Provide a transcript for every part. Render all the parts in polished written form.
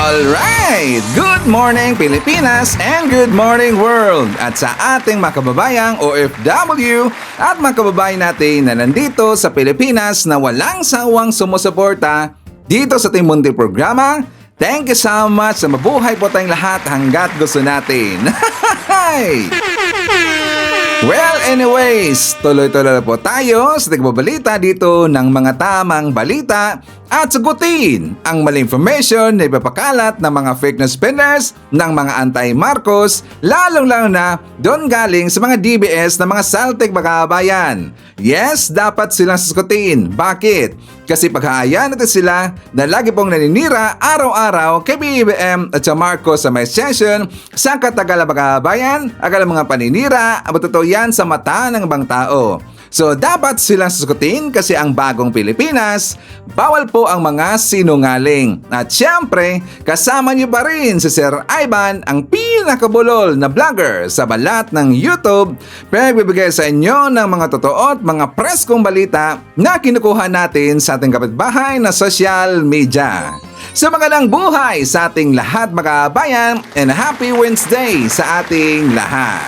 Alright! Good morning Pilipinas and good morning world! At sa ating mga kababayang OFW at mga kababayan natin na nandito sa Pilipinas na walang sawang sumusuporta dito sa ating munting programa, thank you so much na mabuhay po tayong lahat hanggat gusto natin. Well, anyways, tuloy-tuloy po tayo sa tigbabalita dito ng mga tamang balita at sagutin ang mali information na ipapakalat ng mga fake news spinners ng mga anti-Marcos, lalong-lalo na doon galing sa mga DBS na mga saltik bakabayan. Yes, dapat silang sasagutin. Bakit? Kasi paghahayaan natin sila na lagi pong naninira araw-araw kay BBM at sa Marcos sa may session sa Katagala Bakabayan, akala mga paninira, totoo yan sa mata ng ibang tao. So dapat silang sasagutin kasi ang bagong Pilipinas, bawal po ang mga sinungaling. At syempre, kasama niyo pa rin si Sir Ivan, ang pinakabulol na vlogger sa balat ng YouTube, pinagbibigay sa inyo ng mga totoo at mga preskong balita na kinukuha natin sa ating kapitbahay na social media. So magandang buhay sa ating lahat mga kabayan and happy Wednesday sa ating lahat.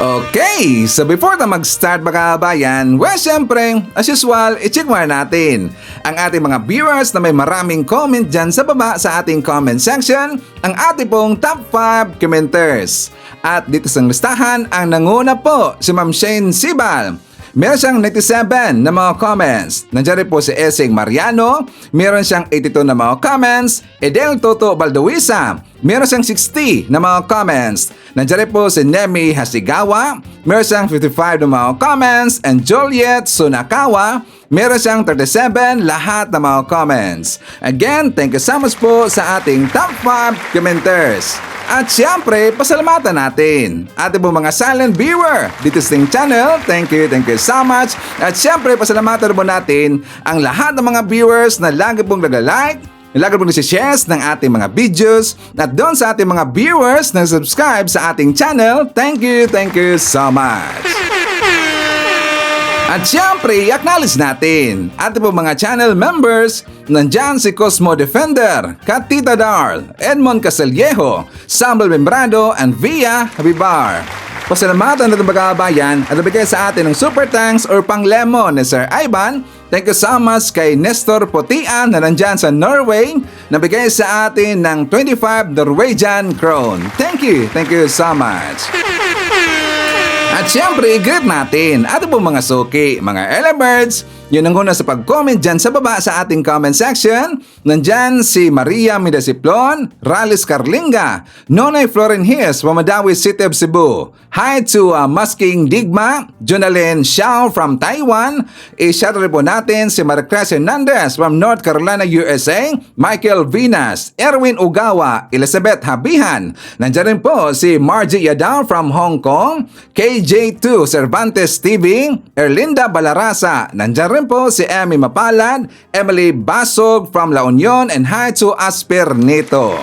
Okay, so before na mag-start mga kabayan, well syempre, as usual, i-check muna natin ang ating mga viewers na may maraming comment dyan sa baba sa ating comment section, ang ating pong top 5 commenters. At dito sa listahan, ang nanguna po si Ma'am Shane Sibal. Meron siyang 97 na mga comments. Nandiyan rin po si Esing Mariano. Meron siyang 82 na mga comments. Edel Toto Balduisa. Meron siyang 60 na mga comments. Nandiyan rin po si Nemi Hasigawa. Meron siyang 55 na mga comments. And Juliet Sunakawa. Meron siyang 37 lahat na mga comments. Again, thank you so much po sa ating top 5 commenters. At syempre, pasalamatan natin ating po mga silent viewer dito sa ating channel. Thank you so much. At syempre, pasalamatan po natin ang lahat ng mga viewers na lagi pong nag-like, lagi pong nag-share ng ating mga videos, at doon sa ating mga viewers na subscribe sa ating channel. Thank you so much. At syempre, i-acknowledge natin ating po mga channel members. Nandyan si Cosmo Defender, Katita Darl, Edmond Casellejo, Samuel Membrado, and Via Habibar. Pasalamatan natin mga kabayan at nabigay sa atin ng super thanks or pang-lemon ni Sir Ivan. Thank you so much kay Nestor Potian na nandyan sa Norway, nabigay sa atin ng 25 Norwegian crown. Thank you so much. At syempre, i-greet natin ating po mga suki, mga early birds. Yun ang una sa pag-comment dyan sa baba sa ating comment section. Nandyan si Maria Midasiplon, Ralis Carlinga, Nonay Floren Hies, Wamadawi City of Cebu. Hi to Masking Digma, Jonalyn Xiao from Taiwan. I-shoutout po natin si Maricruz Hernandez from North Carolina, USA. Michael Vinas, Erwin Ugawa, Elizabeth Habihan. Nandyan rin po si Margie Yadao from Hong Kong. KJ2 Cervantes TV, Erlinda Balarasa. Nandyan rin po si Emmy Mapalad, Emily Basog from La Union, and hi to Asper Nito.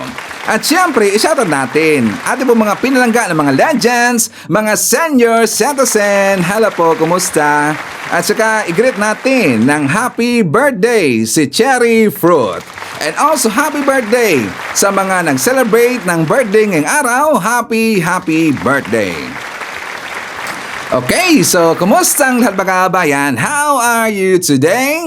At syempre, i-shoutout natin ating po mga pinalangga ng mga legends, mga senior citizen. Hello po, kumusta? At saka i-greet natin ng happy birthday si Cherry Fruit. And also happy birthday sa mga nag-celebrate ng birthday ngayong araw. Happy birthday! Okay, so kumusta ang lahat mga kabayan? How are you today?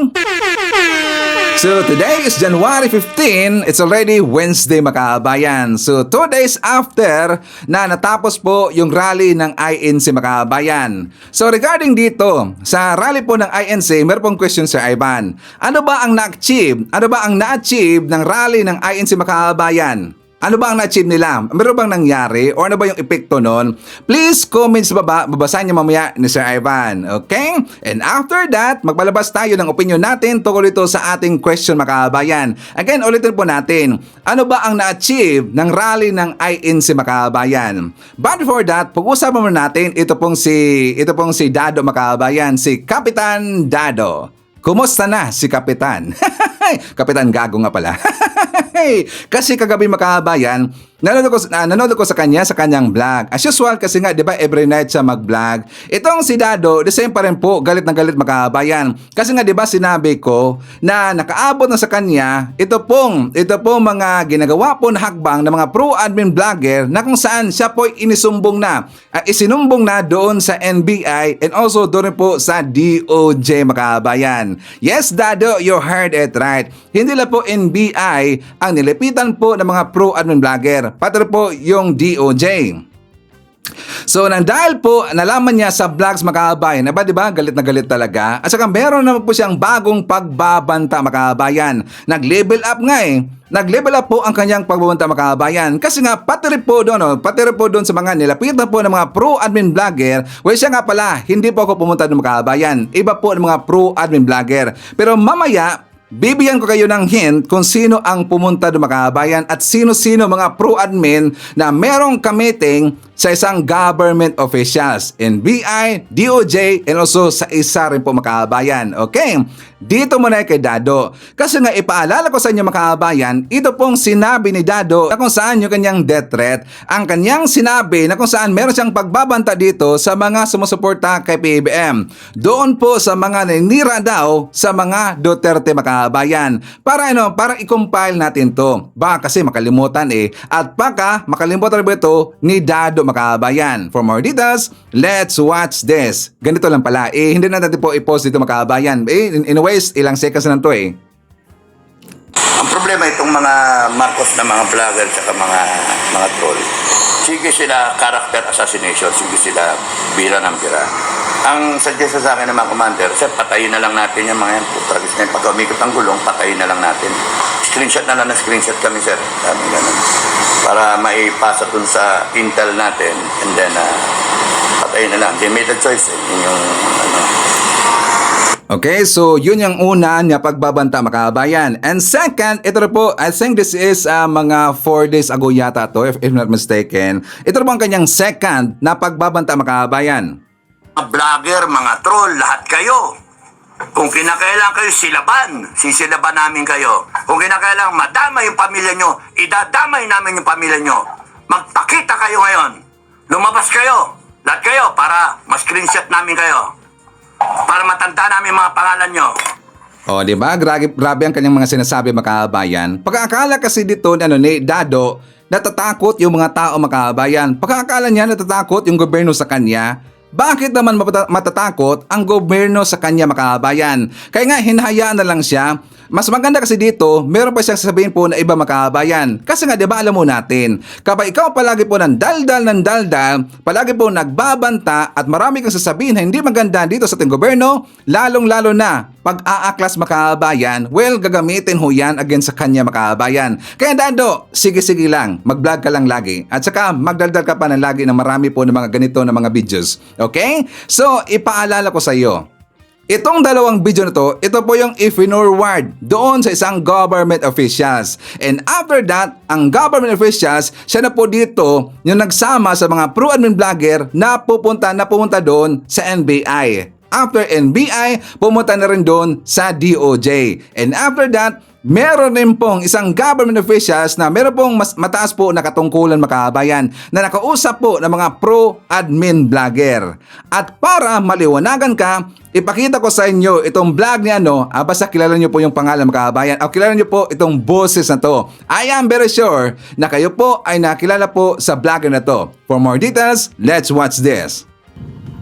So today is January 15, it's already Wednesday mga kabayan. So 2 days after na natapos po yung rally ng INC mga kabayan. So regarding dito, sa rally po ng INC, meron pong question Sir Ivan. Ano ba ang na-achieve? Ano ba ang na-achieve ng rally ng INC mga kabayan? Ano ba ang na-achieve nila? Meron bang nangyari? O ano ba yung epekto nun? Please comment sa baba. Babasahin niyo mamaya ni Sir Ivan. Okay? And after that, magbalabas tayo ng opinion natin tungkol ito sa ating question mga kabayan. Again, ulitin po natin. Ano ba ang na-achieve ng rally ng INC mga kabayan? But before that, pag-usapan muna natin ito pong si Dado mga kabayan. Si Kapitan Dado. Kumusta na si Kapitan? Kapitan Gago nga pala. Kasi kagabi makabayan, nanonood ko sa kanyang vlog. As usual kasi nga, di ba, every night siya mag-vlog. Itong si Dado, the same pa rin po, galit na galit makabayan. Kasi nga, di ba, sinabi ko na nakaabot na sa kanya, ito pong mga ginagawa po na hakbang ng mga pro-admin vlogger na kung saan siya po isinumbong na doon sa NBI and also doon rin po sa DOJ makabayan. Yes, Dado, you heard it right. Hindi lang po NBI ang nilipitan po ng mga pro-admin vlogger, pati po yung DOJ. So, nang dahil po nalaman niya sa vlogs makabayan, ba diba, galit na galit talaga. At saka meron naman po siyang bagong pagbabanta makabayan. Nag-level up nga eh. Nag-level up po ang kanyang pagbabanta makabayan. Kasi nga, pati rin po doon sa mga nilapitan po ng mga pro-admin vlogger. Well, siya nga pala, hindi po ako pumunta ng makabayan. Iba po ang mga pro-admin vlogger. Pero mamaya, bibigyan ko kayo ng hint kung sino ang pumunta doon makabayan at sino-sino mga pro-admin na merong kamiting sa isang government officials, NBI, DOJ, and also sa isa rin po makabayan. Okay? Dito muna kay Dado. Kasi nga ipaalala ko sa inyo makabayan, ito pong sinabi ni Dado na kung saan yung kanyang death threat, ang kanyang sinabi na kung saan meron siyang pagbabanta dito sa mga sumusuporta kay PBBM. Doon po sa mga naninira daw sa mga Duterte makabayan. Para i-compile natin to. Baka kasi makalimutan eh. At baka makalimutan ba ito ni Dado makabayan. For more details, let's watch this. Ganito lang pala. Hindi na natin po i-post dito makabayan. In a ways, ilang seconds na to eh. Ang problema itong mga Marcos na mga vlogger at mga troll, sige sila character assassination, sige sila bira ng bira. Ang suggest sa akin ng mga commander, sir, patayin na lang natin yung mga yan. Tragis na yung pag umikot ang gulong, patayin na lang natin. Screenshot na lang na screenshot kami, sir. Kami ganun. Para maipasa dun sa intel natin and then patayin na lang. They made a choice. Yun yung Okay, so yun yung una niya pagbabanta makabayan. And second, ito po, I think this is mga 4 days ago yata to, if not mistaken. Ito po ang kanyang second na pagbabanta makabayan. mga vlogger, mga troll, lahat kayo. Kung kinakailangan kayo silaban, sisilaban namin kayo. Kung kinakailangan madama yung pamilya nyo, idadamay namin yung pamilya nyo. Magpakita kayo ngayon. Lumabas kayo. Lahat kayo para ma-screenshot namin kayo. Para matanda namin mga pangalan nyo. O, di ba? Grabe ang kanyang mga sinasabi makabayan. Pagkakala kasi dito ni Dado, natatakot yung mga tao makabayan. Pagkakala niya natatakot yung gobyerno sa kanya. Bakit naman matatakot ang gobyerno sa kanya makabayan? Kaya nga hinahayaan na lang siya. Mas maganda kasi dito, meron pa siyang sasabihin po na iba makabayan. Kasi nga, di ba alam mo natin, kapag ikaw palagi po ng daldal, palagi po nagbabanta at marami kang sasabihin na hindi maganda dito sa ating gobyerno, lalong-lalo na pag aaklas makabayan, well, gagamitin ho yan against sa kanya makabayan. Kaya Dado, sige-sige lang, mag-vlog ka lang lagi. At saka magdaldal ka pa ng lagi ng marami po ng mga ganito na mga videos. Okay? So, ipaalala ko sa iyo. Itong dalawang video na to, ito po yung i-forward doon sa isang government officials. And after that, ang government officials, siya na po dito yung nagsama sa mga pro-admin vlogger na pupunta doon sa NBI. After NBI, pumunta na rin doon sa DOJ. And after that, meron rin pong isang government officials na meron pong mataas po na katungkulan makabayan na nakausap po ng mga pro-admin vlogger. At para maliwanagan ka, ipakita ko sa inyo itong vlog niya basta kilala niyo po yung pangalan makabayan o kilala niyo po itong boses na to. I am very sure na kayo po ay nakilala po sa vlogger na to. For more details, let's watch this.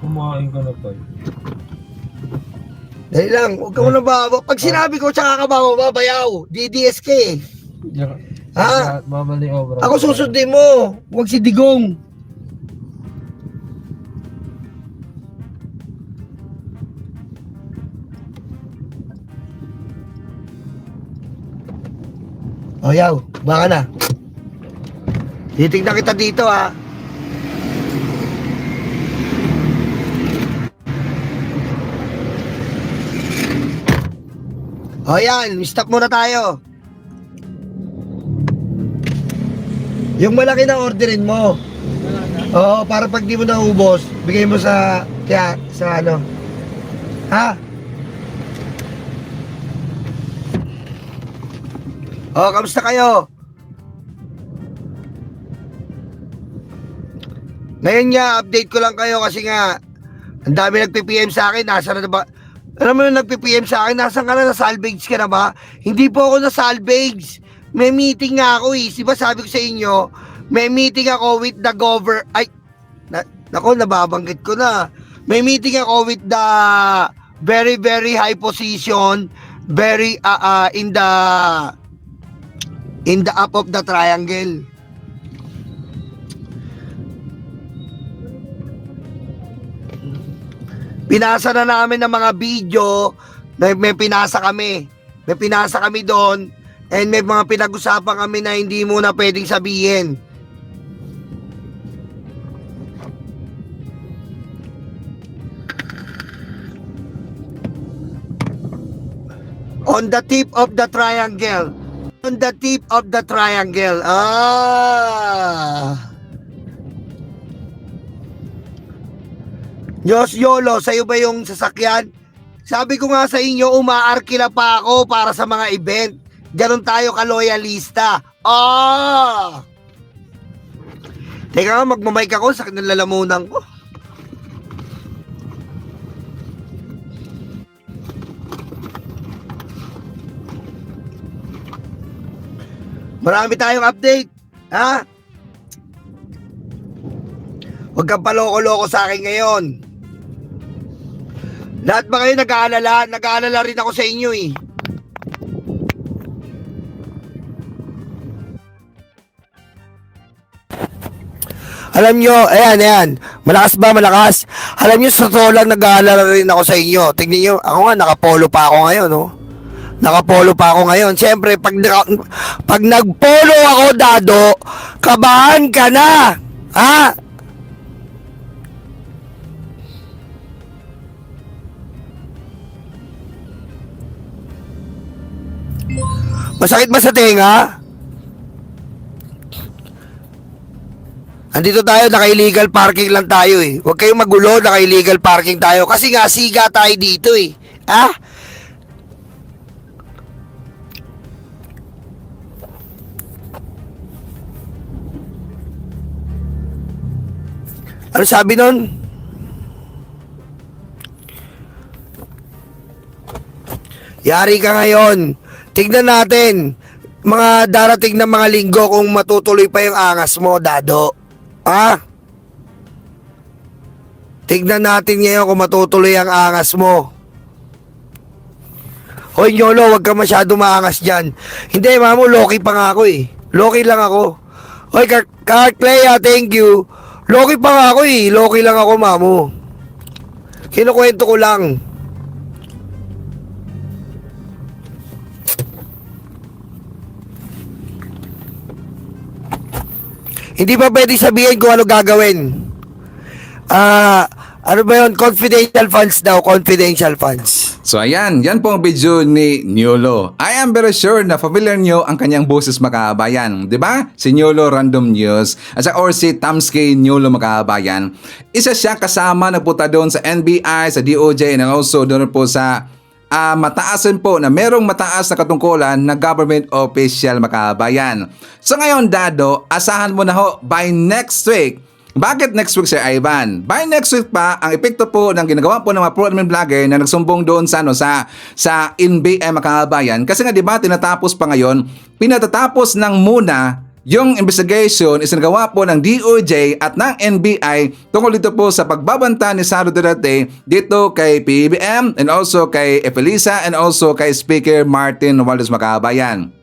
Kumain ka na tayo. Dali lang, huwag ka muna babaw. Pag sinabi ko, tsaka ka babayaw. DDS ka eh. Ha? Babali obra. Ako susundin mo. Huwag si Digong. O yaw, baka na. Titignan kita dito ha. O yan, stop muna tayo. Yung malaki na orderin mo. Oo, para pag di mo naubos, bigay mo sa ano. Ha? Oh, kamusta kayo? Ngayon nga, update ko lang kayo kasi nga, ang dami nagpi-PM sa akin, nasa na ba? Alam mo yung nagpi-PM sa akin, nasa ka na, salvage ka na ba? Hindi po ako na salvage. May meeting nga ako eh. Diba sabi ko sa inyo, may meeting ako with the nako, nababanggit ko na. May meeting ako with the very, very high position, very, in the up of the triangle. Pinasa na namin ng mga video, may pinasa kami. May pinasa kami doon, and may mga pinag-usapan kami na hindi muna pwedeng sabihin. On the tip of the triangle. On the tip of the triangle. Diyos Yolo, sa'yo ba yung sasakyan? Sabi ko nga sa inyo, umaarkila pa ako para sa mga event. Ganon tayo ka-loyalista. Teka nga, magmamike ako, sakit ng lalamunan ko. Marami tayong update. Ha? Huwag kang paloko-loko sa akin ngayon. Lahat ba kayo nag-aalala? Nag-aalala rin ako sa inyo eh. Alam nyo, ayan. Malakas ba? Malakas? Alam nyo, sa totoo lang nag-aalala rin ako sa inyo. Tingnan nyo, ako nga, nakapolo pa ako ngayon, oh. Nakapolo pa ako ngayon. Siyempre, pag nagpolo ako, Dado, kabahan ka na. Ha? Masakit ba sa tenga? Andito tayo, naka-illegal parking lang tayo eh. Huwag kayong magulo, naka-illegal parking tayo. Kasi nga, siga tayo dito eh. Ha? Ano sabi nun? Yari ka ngayon. Tignan natin, mga darating na mga linggo kung matutuloy pa yung angas mo, Dado. Ha? Tignan natin ngayon kung matutuloy ang angas mo. Hoy, Nyolo, wag ka masyado maangas dyan. Hindi, mamo, Loki pa nga ako eh. Loki lang ako. Hoy, Cleya, thank you. Loki pa nga ako eh. Loki lang ako, mamo. Kinukwento ko lang. Hindi pa pwede sabihin kung ano gagawin. Ano ba yun? Confidential funds daw. Confidential funds. So ayan, yan po ang video ni Nyolo. I am very sure na familiar nyo ang kanyang boses makaabayan. Diba? Si Nyolo Random News at saka or si Tamsky Nyolo makaabayan. Isa siya kasama na punta doon sa NBI, sa DOJ and also doon po sa mataasan po na merong mataas na katungkulan na government official makaabayan. So ngayon, Dado, asahan mo na ho by next week. Bakit next week, Sir Ivan? By next week pa, ang epekto po ng ginagawa po ng mga pro-admin vlogger na nagsumbong doon sa NBI makaabayan. Kasi nga diba, tinatapos pa ngayon, pinatatapos ng muna yung investigation is nagawa po ng DOJ at ng NBI tungkol dito po sa pagbabanta ni Sara Duterte dito kay PBBM and also kay Efelisa and also kay Speaker Martin Romualdez makaabayan.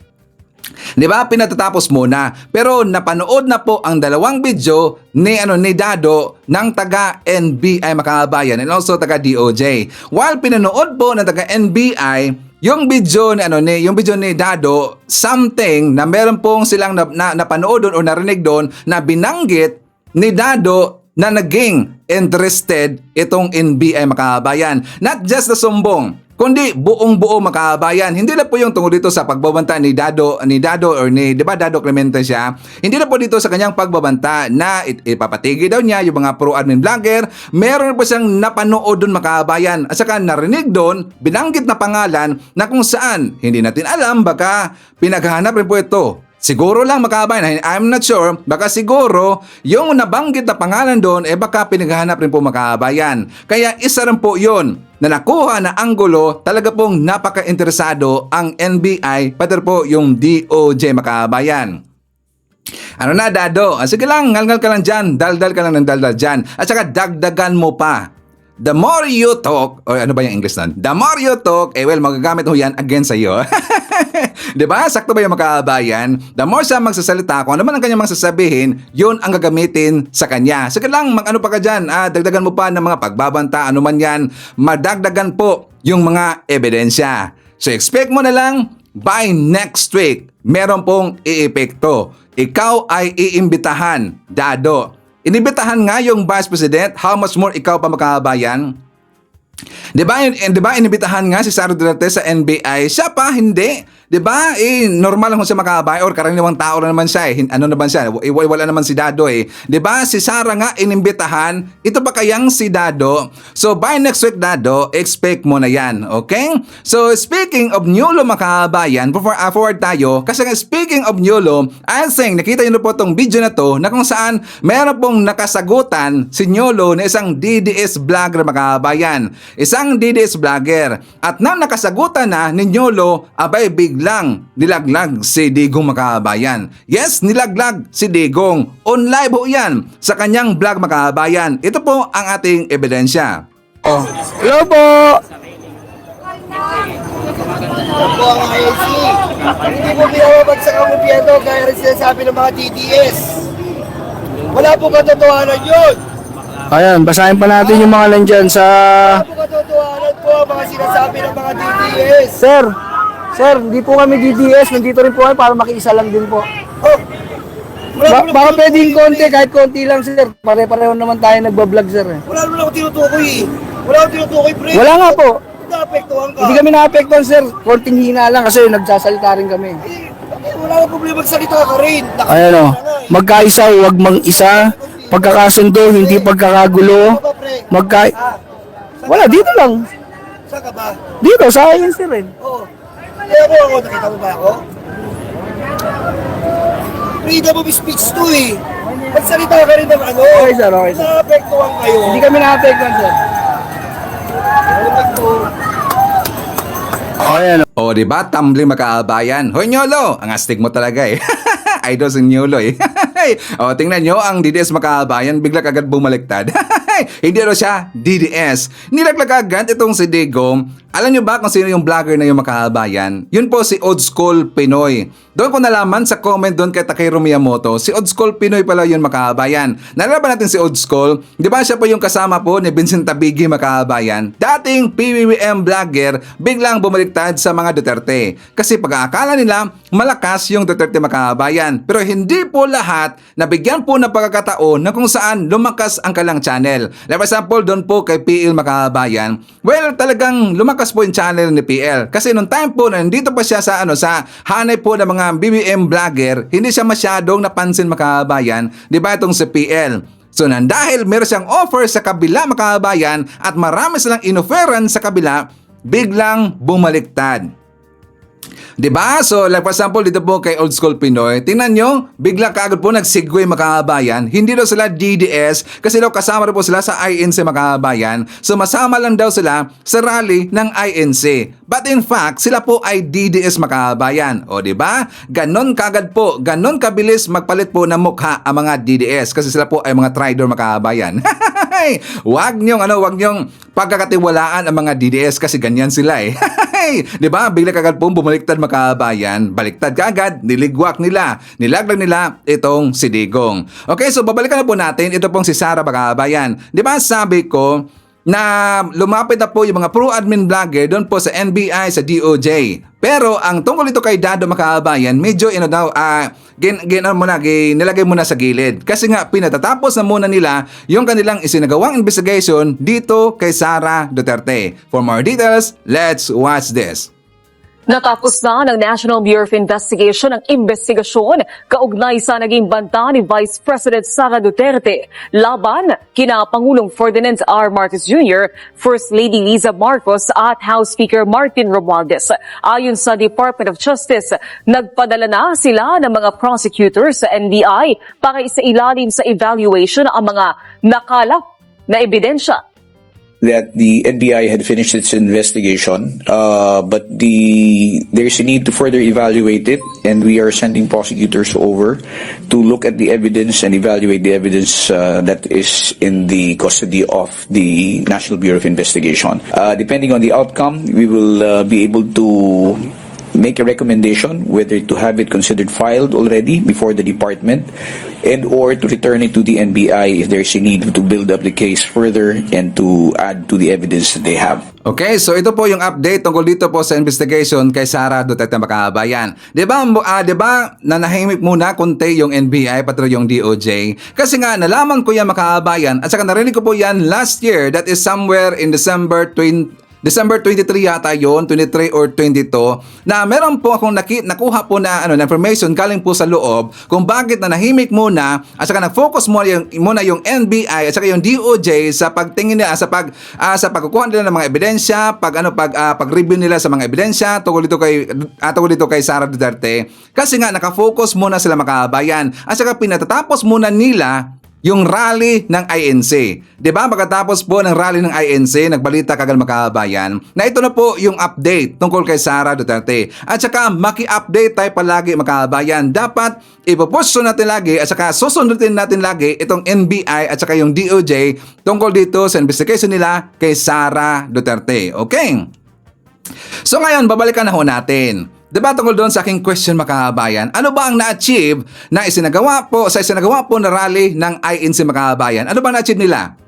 Di ba? Pinatatapos muna. Pero napanood na po ang dalawang video ni Dado ng taga NBI makaabayan and also taga DOJ. While pinanood po ng taga NBI yung video ni Dado, something na meron pong silang napanood doon o narinig doon na binanggit ni Dado na naging interested itong NBI makaabayan. Not just the sumbong. kundi buong-buo makabayan. Hindi lang po yung tungkol dito sa pagbabanta ni Dado or ni, di ba Dado Clemente siya? Hindi lang po dito sa kanyang pagbabanta na ipapatigil daw niya yung mga pro-admin vlogger. Meron po siyang napanood doon makabayan. At saka narinig doon, binanggit na pangalan na kung saan, hindi natin alam, baka pinaghahanap rin po ito. Siguro lang makabayan, I'm not sure, baka siguro yung nabanggit na pangalan doon, baka pinaghahanap rin po makabayan. Kaya isa rin po yun na nakuha na anggulo, talaga pong napaka-interesado ang NBI, pati po yung DOJ makabayan. Ano na, Dado? Sige lang, ngalngal ka lang dyan, daldal ka lang ng daldal dyan. At saka dagdagan mo pa. The more you talk, o ano ba yung English nun? The more you talk, well, magagamit ho yan against sa'yo. Diba? Sakto ba yung makabayan? The more siya magsasalita, kung ano man ang kanyang magsasabihin, yun ang gagamitin sa kanya. Sige lang, mag-ano pa ka dyan, dagdagan mo pa ng mga pagbabanta, ano man yan, madagdagan po yung mga ebidensya. So expect mo na lang, by next week, meron pong iepekto. Ikaw ay iimbitahan, Dado. Inibitahan nga yung Vice President, how much more ikaw pa makabayan? Diba inibitahan nga si Sara Duterte sa NBI, siya pa hindi. Diba? Normal lang kung siya makabay or karaniwang tao na naman siya Ano naman siya? Wala naman si Dado Diba? Si Sara nga inimbitahan, ito pa kayang si Dado. So by next week, Dado, expect mo na yan. Okay? So speaking of Nyulo makabayan, forward tayo. Kasi nga speaking of Nyulo, I think nakita nyo na po itong video na to na kung saan meron pong nakasagutan si Nyulo na isang DDS vlogger makabayan. Isang DDS vlogger. At nang nakasagutan na ni Nyulo, abay biglang nilaglag si Digong makabayan. Yes, nilaglag si Digong. On live ho yan sa kanyang vlog makabayan. Ito po ang ating ebidensya. Hello po! Ako po ang IAC. Hindi po binababagsak ang gobyerno gaya rin sinasabi ng mga DDS. Wala po katotohanan yun. Ayan, basahin pa natin yung mga nandyan sa... Wala po katotohanan po ang mga sinasabi ng mga DDS. Sir, hindi po kami DDS. Nandito rin po kami para makiisa lang din po. Oh, Baka pwedeng konti, kahit konti lang, sir. Pare-pareho naman tayo nagbablog, sir. wala naman ako tinutukoy Wala akong tinutukoy, pre. Wala nga po. Naapektuhan ka. Hindi kami naapektuhan, sir. Konting hina lang kasi nagsasalita rin kami. Wala akong problema, magsalita ka rin. Ayan o. Magkaisa, huwag mang-isa. Pagkakasundo, hindi pagkakagulo. Wala, dito lang. Saan ka ba? Dito, sa akin, sir. Oo. Kaya mo ako, nakita mo ba ako? Freedom of speech to Magsalita ka rin ng ano. Okay, sir. Naapektuhan kayo. Hindi kami naapektuhan, sir. Ayan o. O diba, tumbling makaabayan. Hoy Nyolo, ang astig mo talaga Idol si Nyolo O tingnan nyo, ang DDS makaabayan, bigla kagad bumaliktad. Hindi daw siya DDS. Nilaglag agad itong si Digong. Alam nyo ba kung sino yung vlogger na yung makahabayan? Yun po si Old School Pinoy. Doon ko nalaman sa comment doon kay Takeru Miyamoto, si Old School Pinoy pala yun makahabayan. Nalala ba natin si Old School? Di ba siya po yung kasama po ni Vincent Tabigi makahabayan? Dating PBBM vlogger, biglang bumaliktad sa mga Duterte. Kasi pag-aakala nila, malakas yung Duterte makahabayan. Pero hindi po lahat nabigyan po ng pagkakataon na kung saan lumakas ang kalang channel. Like for example, doon po kay PL makahabayan, well, talagang lumakas po yung channel ni PL. Kasi nung time po na nandito pa siya sa sa hanay po ng mga BBM vlogger, hindi siya masyadong napansin makahabayan, di ba itong si PL? So dahil meron siyang offer sa kabila makahabayan at marami silang inofferan sa kabila, biglang bumaliktad. Diba? So, like for example, dito po kay Old School Pinoy, tingnan nyo, bigla kaagad po nag-segue makahabayan. Hindi daw sila DDS kasi daw kasama rin po sila sa INC makahabayan. So, masama lang daw sila sa rally ng INC. But in fact, sila po ay DDS makahabayan. O, diba? Ganon kaagad po, ganon kabilis magpalit po ng mukha ang mga DDS kasi sila po ay mga traitor makahabayan. Wag nyong pagkakatiwalaan ang mga DDS kasi ganyan sila Diba? Bigla kagad po bumaliktad makabayan, baliktad kaagad, niligwak nila, nilaglag nila itong si Digong. Okay, so babalikan na po natin ito pong si Sara makabayan. Diba sabi ko, na lumapit na po yung mga pro-admin vlogger doon po sa NBI, sa DOJ. Pero ang tungkol ito kay Dado mga kababayan, medyo nilagay muna sa gilid. Kasi nga pinatatapos na muna nila yung kanilang isinagawang investigation dito kay Sara Duterte. For more details, let's watch this. Natapos na ng National Bureau of Investigation ang investigasyon kaugnay sa naging banta ni Vice President Sara Duterte laban kina Pangulong Ferdinand R. Marcos Jr., First Lady Liza Marcos at House Speaker Martin Romualdez. Ayon sa Department of Justice, nagpadala na sila ng mga prosecutors sa NBI para isailalim sa evaluation ang mga nakalap na ebidensya. That the NBI had finished its investigation, but there's a need to further evaluate it, and we are sending prosecutors over to look at the evidence and evaluate the evidence that is in the custody of the National Bureau of Investigation. Depending on the outcome, we will be able to make a recommendation whether to have it considered filed already before the department and or to return it to the NBI if there's a need to build up the case further and to add to the evidence that they have. Okay, so ito po yung update tungkol dito po sa investigation kay Sara Duterte mga kababayan. 'Di ba nanahimik muna konti yung NBI pati yung DOJ? Kasi nga nalaman ko yan mga kababayan at saka narinig ko po yan last year, that is somewhere in December 23 yata yon, 23 or 22, na meron po akong nakuha po na information galing po sa loob kung bakit nanahimik muna at saka nag-focus muna yung NBI at saka yung DOJ sa pagtingin nila sa pagkukuha nila ng mga ebidensya, pag-review nila sa mga ebidensya tungkol dito kay Sara Duterte. Kasi nga nakafocus muna sila mga kababayan at saka pinatatapos muna nila yung rally ng INC. 'Di ba? Pagkatapos po ng rally ng INC, nagbalita kagad mga kababayan na ito na po yung update tungkol kay Sara Duterte. At saka maki-update tayo palagi mga kababayan. Dapat ipoposto natin lagi at saka susundin natin lagi itong NBI at saka yung DOJ tungkol dito sa investigation nila kay Sara Duterte. Okay? So ngayon, babalikan na ho natin. Diba tungkol doon sa aking question mga kababayan, ano ba ang na-achieve na isinagawa po na rally ng INC mga kababayan? Ano ba na-achieve nila?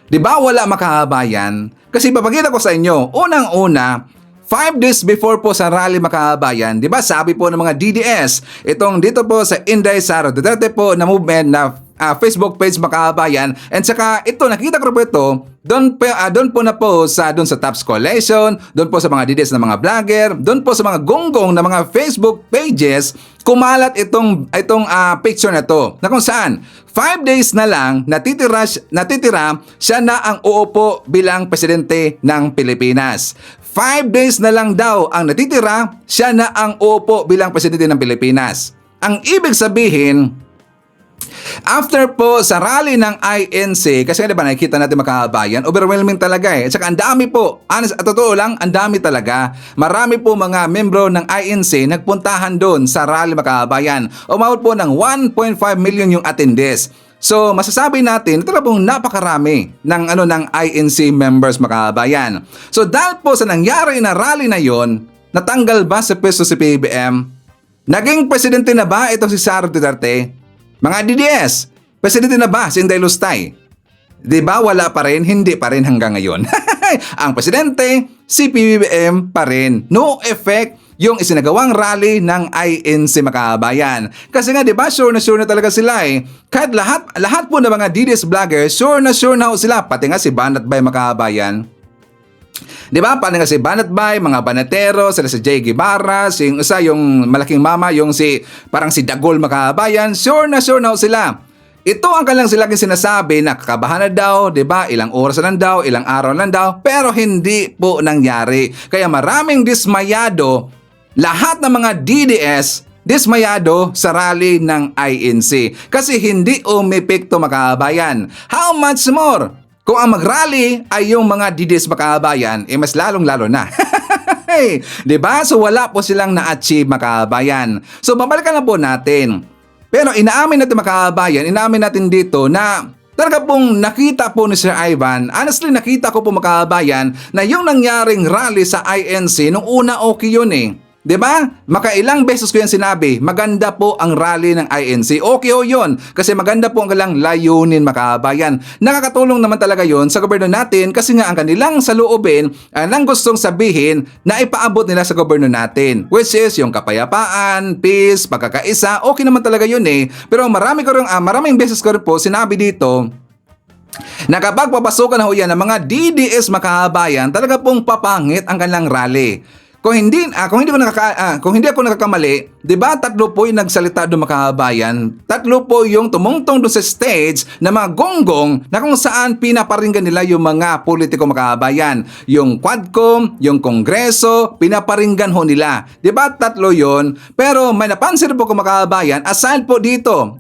Diba wala mga kababayan? Kasi papakita ko sa inyo, unang-una, 5 days before po sa rally mga kababayan, diba sabi po ng mga DDS, itong dito po sa Inday Sara Duterte po na movement na Facebook page mga kababayan, and saka ito nakita ko po ito doon po na po sa Tops Coalition, doon po sa mga DDS na mga vlogger, doon po sa mga gonggong na mga Facebook pages, kumalat itong picture na to, na kung saan 5 days na lang natitira siya na ang uupo bilang presidente ng Pilipinas. 5 days na lang daw ang natitira, siya na ang uupo bilang presidente ng Pilipinas. Ang ibig sabihin, after po sa rally ng INC, kasi diba nakikita natin mga kababayan, overwhelming talaga At saka ang dami po, totoo lang, ang dami talaga. Marami po mga membro ng INC nagpuntahan doon sa rally mga kababayan. Umabot po ng 1.5 million yung attendees. So masasabi natin, ito na pong napakarami ng INC members mga kababayan. So dahil po sa nangyari na rally na yon, natanggal ba sa pwesto si PBBM? Naging presidente na ba itong si Sara Duterte? Mga DDS, presidente na ba si Inday Lustay? Di ba wala pa rin, hindi pa rin hanggang ngayon. Ang presidente, si PBBM pa rin. No effect yung isinagawang rally ng INC mga kababayan. Kasi nga, di ba, sure na talaga sila Kahit lahat po ng mga DDS vloggers, sure na ho sila. Pati nga si Banat Bay mga kababayan. Di ba? Paano nga si Banat Bay, mga Banatero, sila si Jay Guevara, yung malaking mama, parang si Dagol mga kababayan, sure na ho sila. Ito ang kanilang silaging sinasabi na kakabahan na daw, di ba? Ilang oras na lang daw, ilang araw lang daw, pero hindi po nangyari. Kaya maraming dismayado, lahat ng mga DDS, dismayado sa rally ng INC. Kasi hindi umipikto mga kababayan. How much more? Kung ang mag-rally ay yung mga DDS mga kababayan, mas lalong-lalo na. Diba? So wala po silang na-achieve mga kababayan. So babalikan na po natin. Pero inaamin natin mga kababayan, inaamin natin dito na talaga pong nakita po ni Sir Ivan, honestly nakita ko po mga kababayan na yung nangyaring rally sa INC, nung una okay yun 'Di ba? Makailang beses ko yan sinabi, maganda po ang rally ng INC. Okay ho yun, kasi maganda po ang kanilang layunin, makabayan. Nakakatulong naman talaga yon sa gobyerno natin kasi nga ang kanilang saloobin ang gustong sabihin na ipaabot nila sa gobyerno natin. Which is yung kapayapaan, peace, pagkakaisa, okay naman talaga yun eh. Pero maraming beses ko rin po sinabi dito na kapag papasukan na ho yan ng mga DDS makabayan, talaga pong papangit ang kanilang rally. Kung hindi ako nakakamali, 'di ba, tatlo po yung nagsalita doon makabayan. Tatlo po yung tumungtong doon sa stage na mga gonggong na kung saan pinaparinggan nila yung mga politiko makabayan. Yung Quadcom, yung Kongreso, pinaparinggan ho nila. 'Di ba, tatlo 'yon? Pero may napansin po ko makabayan, aside po dito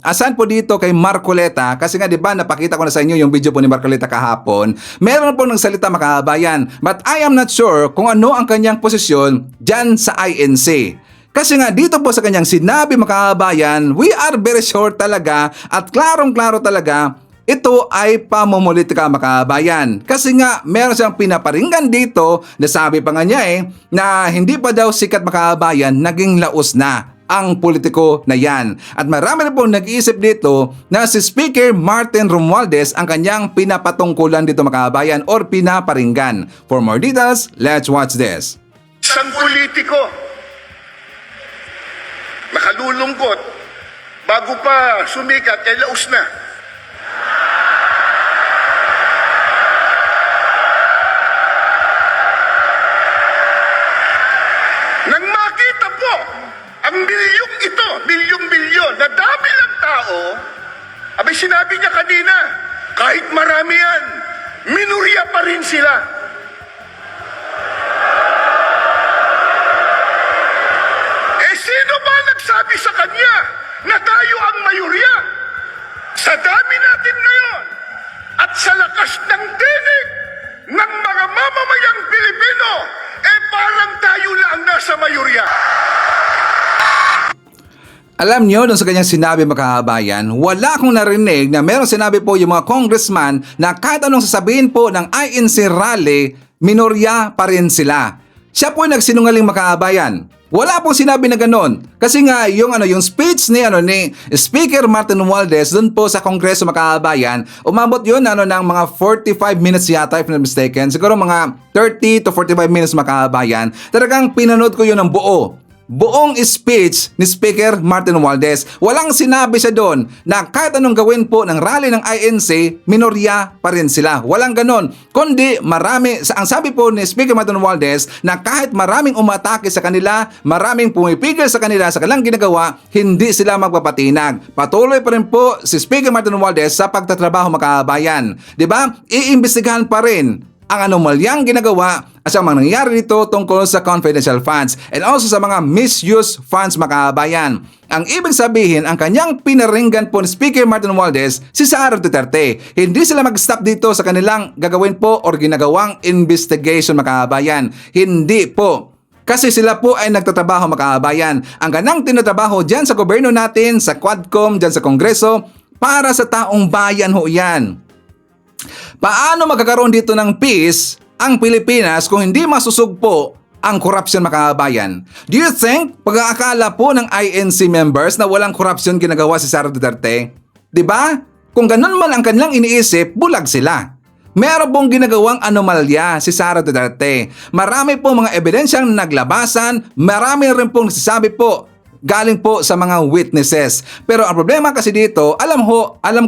kay Marcoleta, kasi nga 'di ba napakita ko na sa inyo yung video po ni Marcoleta kahapon. Meron po nagsalita makabayan, but I am not sure kung ano ang kanyang posisyon dyan sa INC. Kasi nga dito po sa kanyang sinabi makabayan, we are very sure talaga at klarong-klaro talaga ito ay pamumulitika makabayan. Kasi nga meron siyang pinaparinggan dito na sabi pa nga niya na hindi pa daw sikat makabayan, naging laos na ang politiko na yan. At marami na po nag-iisip dito na si Speaker Martin Romualdez ang kanyang pinapatungkulan dito makabayan or pinaparinggan. For more details, let's watch this. Isang politiko, nakalulungkot, bago pa sumikat, laos na. Nang makita po ang milyong-milyon na dami ng tao, abay sinabi niya kanina, kahit marami yan, minurya pa rin sila. Sino ba nagsabi sa kanya na tayo ang mayorya? Sa dami natin ngayon at sa lakas ng tinig ng mga mamamayang Pilipino, parang tayo lang ang nasa mayorya. Alam nyo, doon sa kanyang sinabi makabayan, wala akong narinig na meron sinabi po yung mga congressman na kahit anong sasabihin po ng INC rally, minorya pa rin sila. Siya po yung nagsinungaling makabayan. Wala pong sinabi na ganon. Kasi nga yung speech ni Speaker Martin Romualdez doon po sa Kongreso makabayan, umabot yun ng mga 45 minutes yata if not mistaken. Siguro mga 30 to 45 minutes makabayan. Talagang pinanood ko yun ng buong speech ni Speaker Martin Romualdez. Walang sinabi siya doon na kahit anong gawin po ng rally ng INC, minorya pa rin sila. Walang ganon. Kundi ang sabi po ni Speaker Martin Romualdez na kahit maraming umatake sa kanila, maraming pumipigil sa kanila sa kanilang ginagawa, hindi sila magpapatinag. Patuloy pa rin po si Speaker Martin Romualdez sa pagtatrabaho makabayan. 'Di ba? Iimbestigahan pa rin ang anomalyang ginagawa at sa mga nangyayari dito tungkol sa confidential funds and also sa mga misuse funds makabayan. Ang ibig sabihin, ang kanyang pinaringgan po ni Speaker Martin Romualdez si Sara Duterte. Hindi sila mag-stop dito sa kanilang gagawin po or ginagawang investigation makabayan. Hindi po. Kasi sila po ay nagtatrabaho makabayan. Ang kanyang tinatrabaho dyan sa gobyerno natin, sa Quadcom, dyan sa Kongreso, para sa taong bayan ho yan. Paano magkakaroon dito ng peace ang Pilipinas kung hindi masusugpo ang corruption makabayan? Do you think pag-aakala po ng INC members na walang corruption ginagawa si Sara Duterte? 'Di ba? Kung ganun man ang kanilang iniisip, bulag sila. Meron pong ginagawang anomalya si Sara Duterte. Marami pong mga ebidensyang naglabasan, marami rin pong nagsasabi po galing po sa mga witnesses. Pero ang problema kasi dito, alam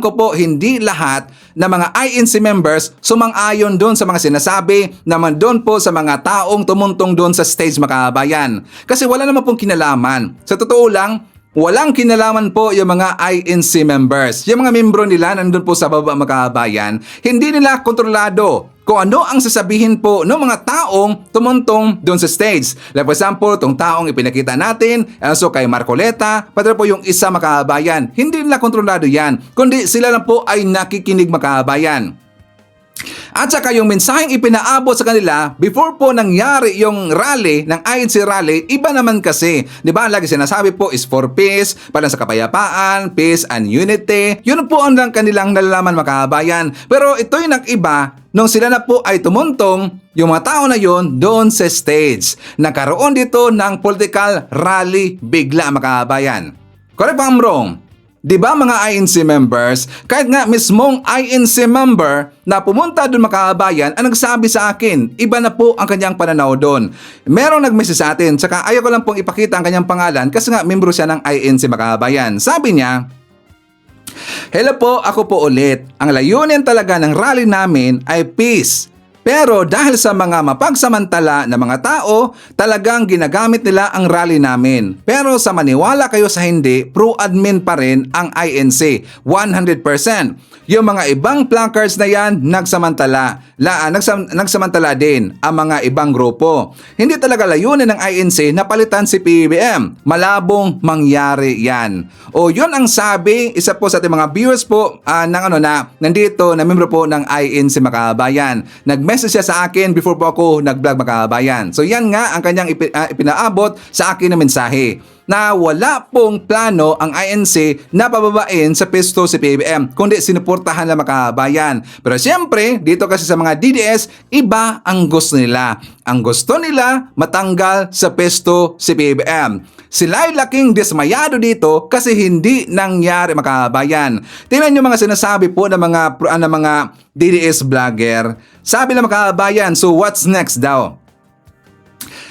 ko po hindi lahat na mga INC members sumang-ayon doon sa mga sinasabi naman doon po sa mga taong tumuntong doon sa stage makabayan. Kasi wala naman pong kinalaman. Sa totoo lang, walang kinalaman po yung mga INC members. Yung mga membro nila nandun po sa baba makabayan, hindi nila kontrolado kung ano ang sasabihin po ng mga taong tumuntong doon sa stage. Like for example, itong taong ipinakita natin, so kay Marcoleta, pati po yung isa makabayan. Hindi nila kontrolado yan, kundi sila lang po ay nakikinig makabayan. At saka yung mensaheng ipinaabot sa kanila before po nangyari yung rally ng INC rally, iba naman kasi. Di ba? Lagi sinasabi po is for peace, para sa kapayapaan, peace and unity. Yun po ang lang kanilang nalalaman mga kabayan. Pero ito'y nag-iba nung sila na po ay tumuntong yung mga tao na yon doon sa stage. Nagkaroon dito ng political rally bigla mga kabayan. Correct ba I'm wrong? Di ba mga INC members, kahit nga mismong INC member na pumunta doon mga kabayan ang nagsabi sa akin, iba na po ang kanyang pananaw doon. Merong nag-message sa atin, tsaka ayaw ko lang pong ipakita ang kanyang pangalan kasi nga membro siya ng INC mga kabayan. Sabi niya, "Hello po, ako po ulit. Ang layunin talaga ng rally namin ay peace. Pero dahil sa mga mapagsamantala na mga tao, talagang ginagamit nila ang rally namin. Pero sa maniwala kayo sa hindi, pro-admin pa rin ang INC, 100%. Yung mga ibang placards na yan, nagsamantala din ang mga ibang grupo. Hindi talaga layunin ng INC na palitan si PBBM. Malabong mangyari yan." O yun ang sabi, isa po sa ating mga viewers po nandito na membro po ng INC mga kabayan. Nag-message siya sa akin before po ako nag-vlog mga kabayan. So yan nga ang kanyang ipinaabot sa akin na mensahe, na wala pong plano ang INC na pababain sa pesto si PBBM, kundi sinuportahan lang mga kabayan. Pero siyempre, dito kasi sa mga DDS, iba ang gusto nila. Ang gusto nila, matanggal sa pesto si PBBM. Sila'y laking dismayado dito kasi hindi nangyari mga kabayan. Tingnan nyo mga sinasabi po ng mga DDS vlogger. Sabi ng mga kabayan, so what's next daw?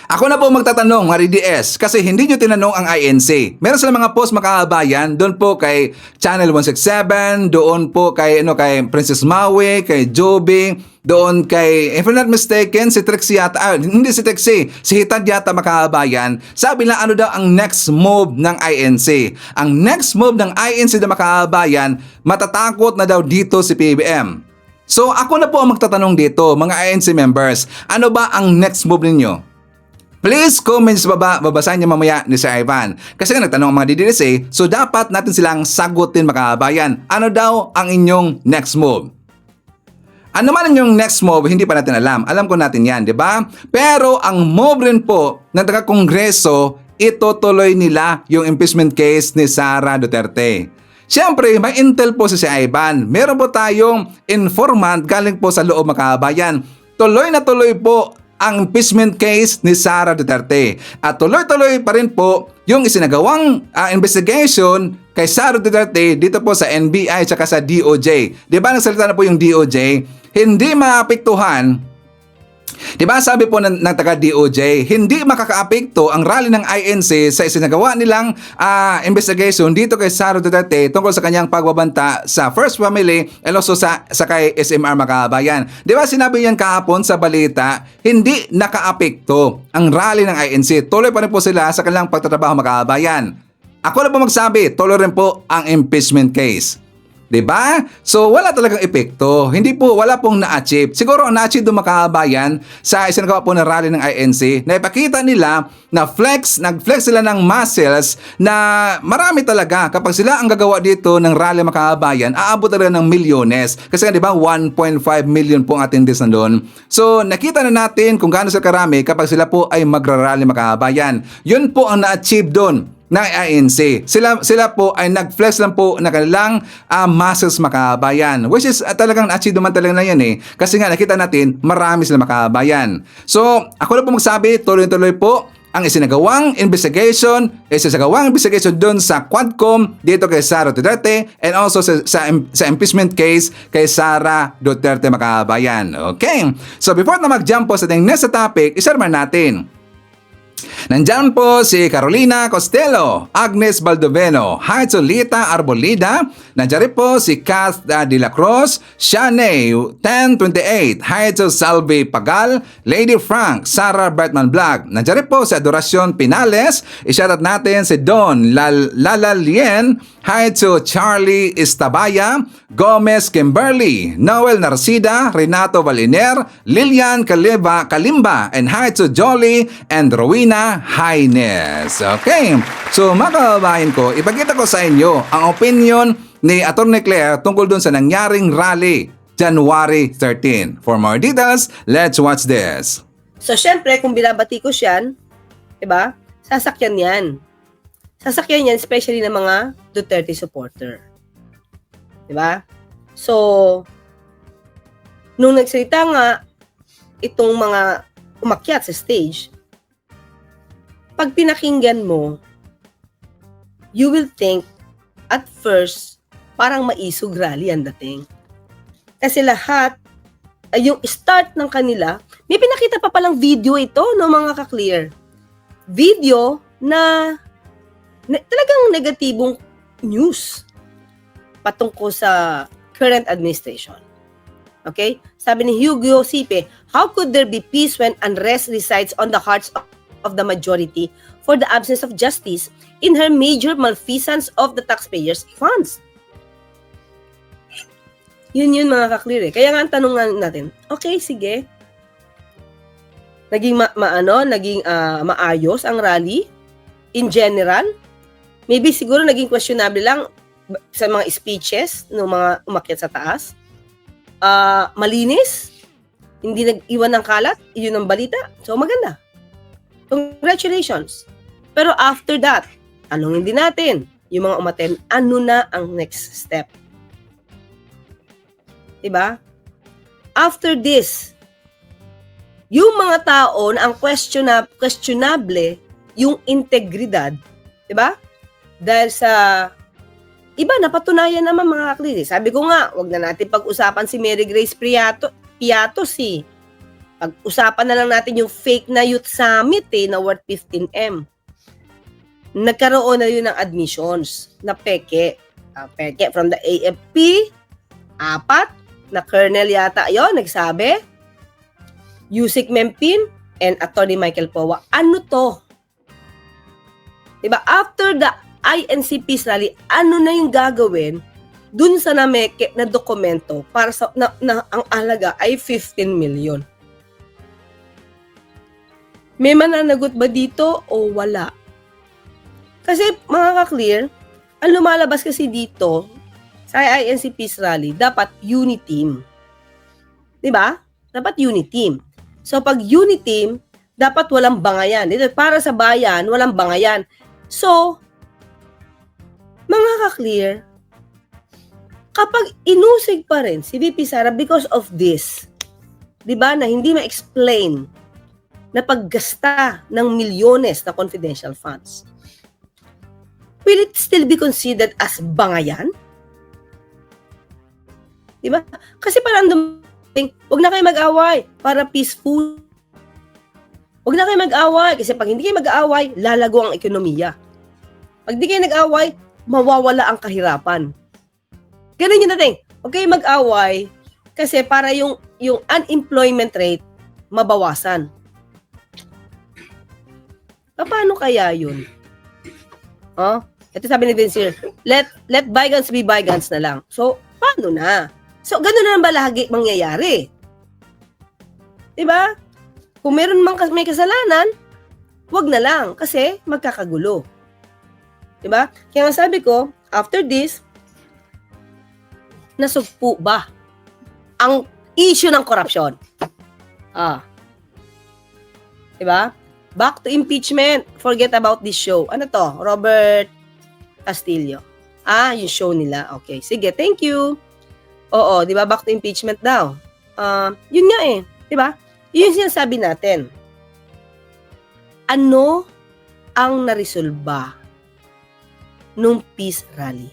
Ako na po magtatanong mga DDS kasi hindi nyo tinanong ang INC. Meron sila mga post mga kabayan doon po kay Channel 167, doon po kay Princess Maui, kay Joby, doon kay, if I'm not mistaken, si Trixie yata, hindi si Trixie, si Hitad yata mga kabayan. Sabi na ano daw ang next move ng INC. Ang next move ng INC na mga kabayan, matatakot na daw dito si PBBM. So ako na po ang magtatanong dito mga INC members, ano ba ang next move ninyo? Please comment sa baba, babasahin niyo mamaya ni Sir Ivan. Kasi nga nagtanong ang mga DDS, so dapat natin silang sagutin mga kabayan. Ano daw ang inyong next move? Ano man yung next move, hindi pa natin alam. Alam ko natin yan, di ba? Pero ang move rin po ng taga-kongreso, itutuloy nila yung impeachment case ni Sara Duterte. Siyempre, may intel po si Ivan. Meron po tayong informant galing po sa loob mga kabayan. Tuloy na tuloy po ang impeachment case ni Sara Duterte. At tuloy-tuloy pa rin po yung isinagawang investigation kay Sara Duterte dito po sa NBI at sa DOJ. Di ba nagsalita na po yung DOJ? Hindi maapektuhan. Di ba sabi po ng taga-DOJ, hindi makakaapekto ang rally ng INC sa isinagawa nilang investigation dito kay Sara Duterte tungkol sa kanyang pagbabanta sa First Family and also sa kay SMR mga kabayan. Di ba sinabi yan kahapon sa balita, hindi nakaapekto ang rally ng INC. Tuloy pa rin po sila sa kanilang pagtatrabaho mga kabayan. Ako na po magsabi, tuloy rin po ang impeachment case. Diba? So wala talagang epekto. Wala pong na-achieve. Siguro ang na-achieve doon mga kabayan sa isinagawa po ng rally ng INC na ipakita nila na nag-flex sila ng muscles na marami talaga. Kapag sila ang gagawa dito ng rally mga kabayan, aabot talaga ng milyones. Kasi diba 1.5 million po ang attendees na doon. So nakita na natin kung gaano sila karami kapag sila po ay magra-rally mga kabayan. Yun po ang na-achieve doon ng INC. Sila po ay nag-flex lang po na kanilang muscles mga kabayan. Which is talagang na-achieve naman talaga na yan eh. Kasi nga nakita natin marami sila mga kabayan. So ako na po magsabi, tuloy-tuloy po ang isinagawang investigation doon sa Quadcom dito kay Sara Duterte and also sa impeachment case kay Sara Duterte mga kabayan. Okay? So before na mag-jump po sa ating next topic, isarman natin. Nandyan po si Carolina Costello, Agnes Baldoveno, Haitolita Arbolida. Nandyan rin po si Kath de la Cruz, Shane 1028, Haito Salve Pagal, Lady Frank, Sarah Bertman Blag. Nandyan rin po si Adoracion Pinales. I-shoutout natin si Don Lalalien, Haito Charlie Istabaya, Gomez Kimberly, Noel Narcida, Renato Valiner, Lilian Kalimba, and Haito Jolly and Rowena Highness. Okay. So mga kababayan ko, ipakita ko sa inyo ang opinion ni Atty. Claire tungkol dun sa nangyaring rally January 13. For more details, let's watch this. So, syempre, kung binabatikos yan, diba? Sasakyan yan. Sasakyan yan, especially ng mga Duterte supporter. Diba? So, nung nagsalita nga, itong mga umakyat sa stage, pag pinakinggan mo, you will think, at first, parang maisog rally ang dating. Kasi lahat, yung start ng kanila, may pinakita pa palang video ito, no, mga ka-clear. Video na talagang negatibong news patungkol sa current administration. Okay? Sabi ni Hugo Sipe, how could there be peace when unrest resides on the hearts of the majority for the absence of justice in her major malfeasance of the taxpayers' funds? Yun mga ka-clear eh. Kaya nga ang tanong natin, okay, sige. Naging maayos ang rally in general. Maybe siguro naging questionable lang sa mga speeches ng mga umakyat sa taas. Malinis. Hindi nag-iwan ng kalat. Yun ang balita. So maganda. Congratulations. Pero after that, tanungin din natin yung mga umaten, ano na ang next step? Diba? After this, yung mga tao na ang questionable yung integridad, diba? Dahil sa iba, napatunayan naman mga kakli. Sabi ko nga, wag na natin pag-usapan si Mary Grace Piatos eh. Pag-usapan na lang natin yung fake na youth summit na worth 15M. Nagkaroon na yun ng admissions na peke. Peke from the AFP, 4, na Colonel yata yon nagsabi, Yusik Mempin, and Atty. Michael Powa. Ano to? Diba? After the INC Peace Rally, ano na yung gagawin dun sa nameke na dokumento para sa na ang alaga ay 15 million? May mananagot ba dito o wala? Kasi mga ka-clear, ang lumalabas kasi dito sa INC Peace Rally, dapat unity team. Diba? Dapat unity team. So pag unity team, dapat walang bangayan. Dito, para sa bayan, walang bangayan. So, mga ka-clear, kapag inusig pa rin si VP Sara because of this, di ba, na hindi ma-explain na paggasta ng milyones na confidential funds, will it still be considered as bangayan? Di ba? Kasi parang dumating, huwag na kayo mag-away para peaceful. Huwag na kayo mag-away kasi pag hindi kayo mag-away, lalago ang ekonomiya. Pag hindi kayo nag-away, mawawala ang kahirapan. Ganun yung dating. Huwag kayo mag-away kasi para yung unemployment rate mabawasan. Paano kaya yun? Oh, ito sabi ni Vincent, let bygones be bygones na lang. So, paano na? So, ganun na ba lagi mangyayari? Diba? Kung meron mang may kasalanan, wag na lang kasi magkakagulo. Diba? Kaya nga sabi ko, after this, nasugpo ba ang issue ng korupsyon? Diba? Back to impeachment. Forget about this show. Ano to? Robert Castillo. Yung show nila. Okay. Sige, thank you. Oo, di ba? Back to impeachment daw. Yun nga eh. Di ba? Yun yung sinasabi natin. Ano ang naresolba nung peace rally?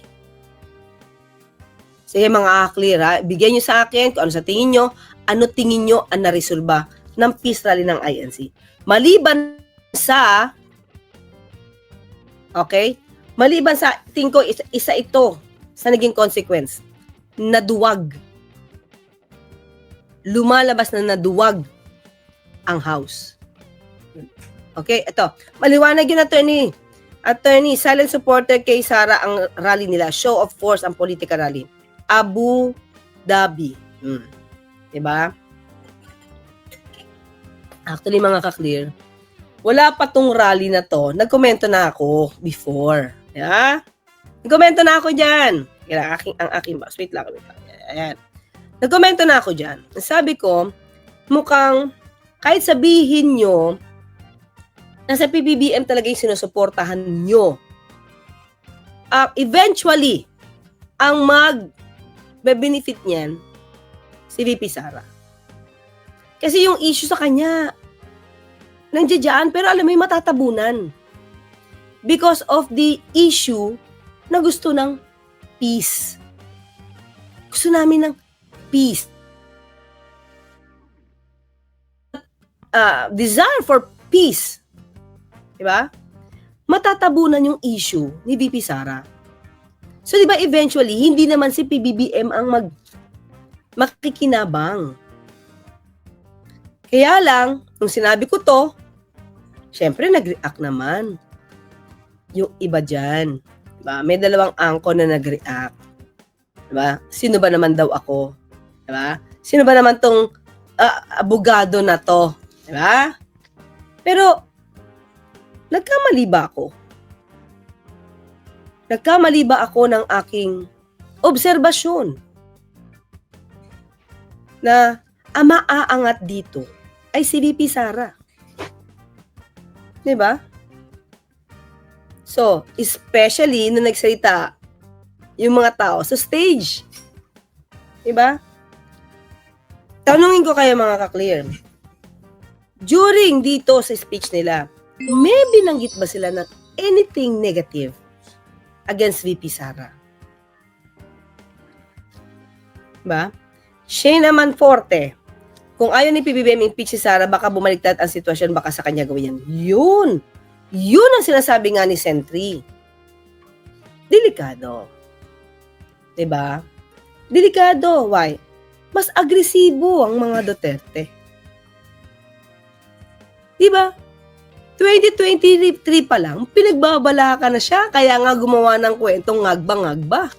Sige mga clear ha. Bigyan nyo sa akin kung ano sa tingin nyo, ano tingin nyo ang naresolba ng peace rally ng INC. Maliban sa, okay? Maliban sa, tingin ko, isa ito sa naging consequence. Naduwag. Lumalabas na naduwag ang house. Okay, ito. Maliwanag yun, attorney. Attorney, silent supporter kay Sara ang rally nila. Show of force ang political rally. Abu Dhabi. Diba? Actually, mga ka-clear, wala pa tong rally na to. Nagkomento na ako before. Yeah? Nagkomento na ako dyan. Ang aking box. Wait lang. Ayan. Nagkomento na ako dyan. Sabi ko, mukhang kahit sabihin nyo, nasa PBBM talaga yung sinusuportahan nyo. Eventually, ang mag-benefit niyan, si VP Sara. Kasi yung issue sa kanya, nandiyan, pero alam mo yung matatabunan. Because of the issue na gusto ng peace. Gusto namin ng peace. Desire for peace. Diba? Matatabunan yung issue ni VP Sara. So, diba, eventually, hindi naman si PBBM ang makikinabang. Kaya lang, nung sinabi ko to, syempre, nag-react naman. Yung iba dyan. Diba? May dalawang angko na nag-react. Diba? Sino ba naman daw ako? Diba? Sino ba naman tong abogado na to? Diba? Pero, nagkamali ba ako? Nagkamali ba ako ng aking obserbasyon na ang maaangat dito ay si VP Sara? Diba? So, especially nung nagsalita yung mga tao sa stage. Diba? Tanungin ko kayo mga ka-clear. During dito sa speech nila, may binanggit ba sila ng anything negative against VP Sara? Diba? Siya naman forte. Kung ayaw ni PBBM impeach si Sara, baka bumaliktad ang sitwasyon, baka sa kanya gawin yan. Yun! Yun ang sinasabi nga ni Sentry. Delikado. Diba? Delikado. Why? Mas agresibo ang mga Duterte. Diba? 2023 pa lang, pinagbabala ka na siya, kaya nga gumawa ng kwentong ngagba-ngagba.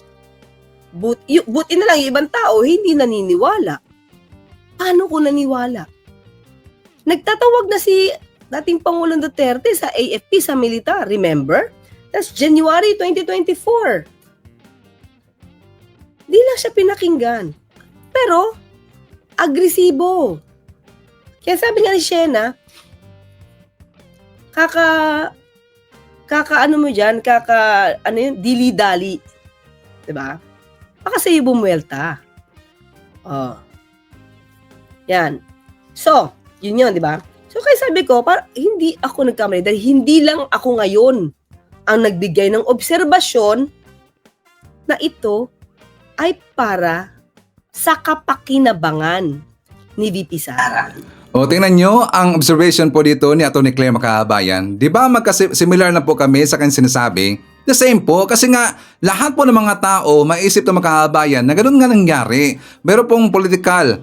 Buti na lang yung ibang tao, hindi naniniwala. Paano ko naniwala? Nagtatawag na si dating Pangulong Duterte sa AFP, sa militar, remember? That's January 2024. Di lang siya pinakinggan. Pero, agresibo. Kaya sabi nga ni Shena, dili-dali. Diba? Baka sa'yo bumuelta. Oh. Yan. So, yun, diba? So, kaya sabi ko, hindi ako nagkamali dahil hindi lang ako ngayon ang nagbigay ng obserbasyon na ito ay para sa kapakinabangan ni VP Sara. O, tingnan nyo ang observation po dito ni Atty. Claire Makabayan. Di ba magka-similar na po kami sa kanyang sinasabi? The same po, kasi nga lahat po ng mga tao maisip na Makabayan na ganun nga nangyari. Meron pong political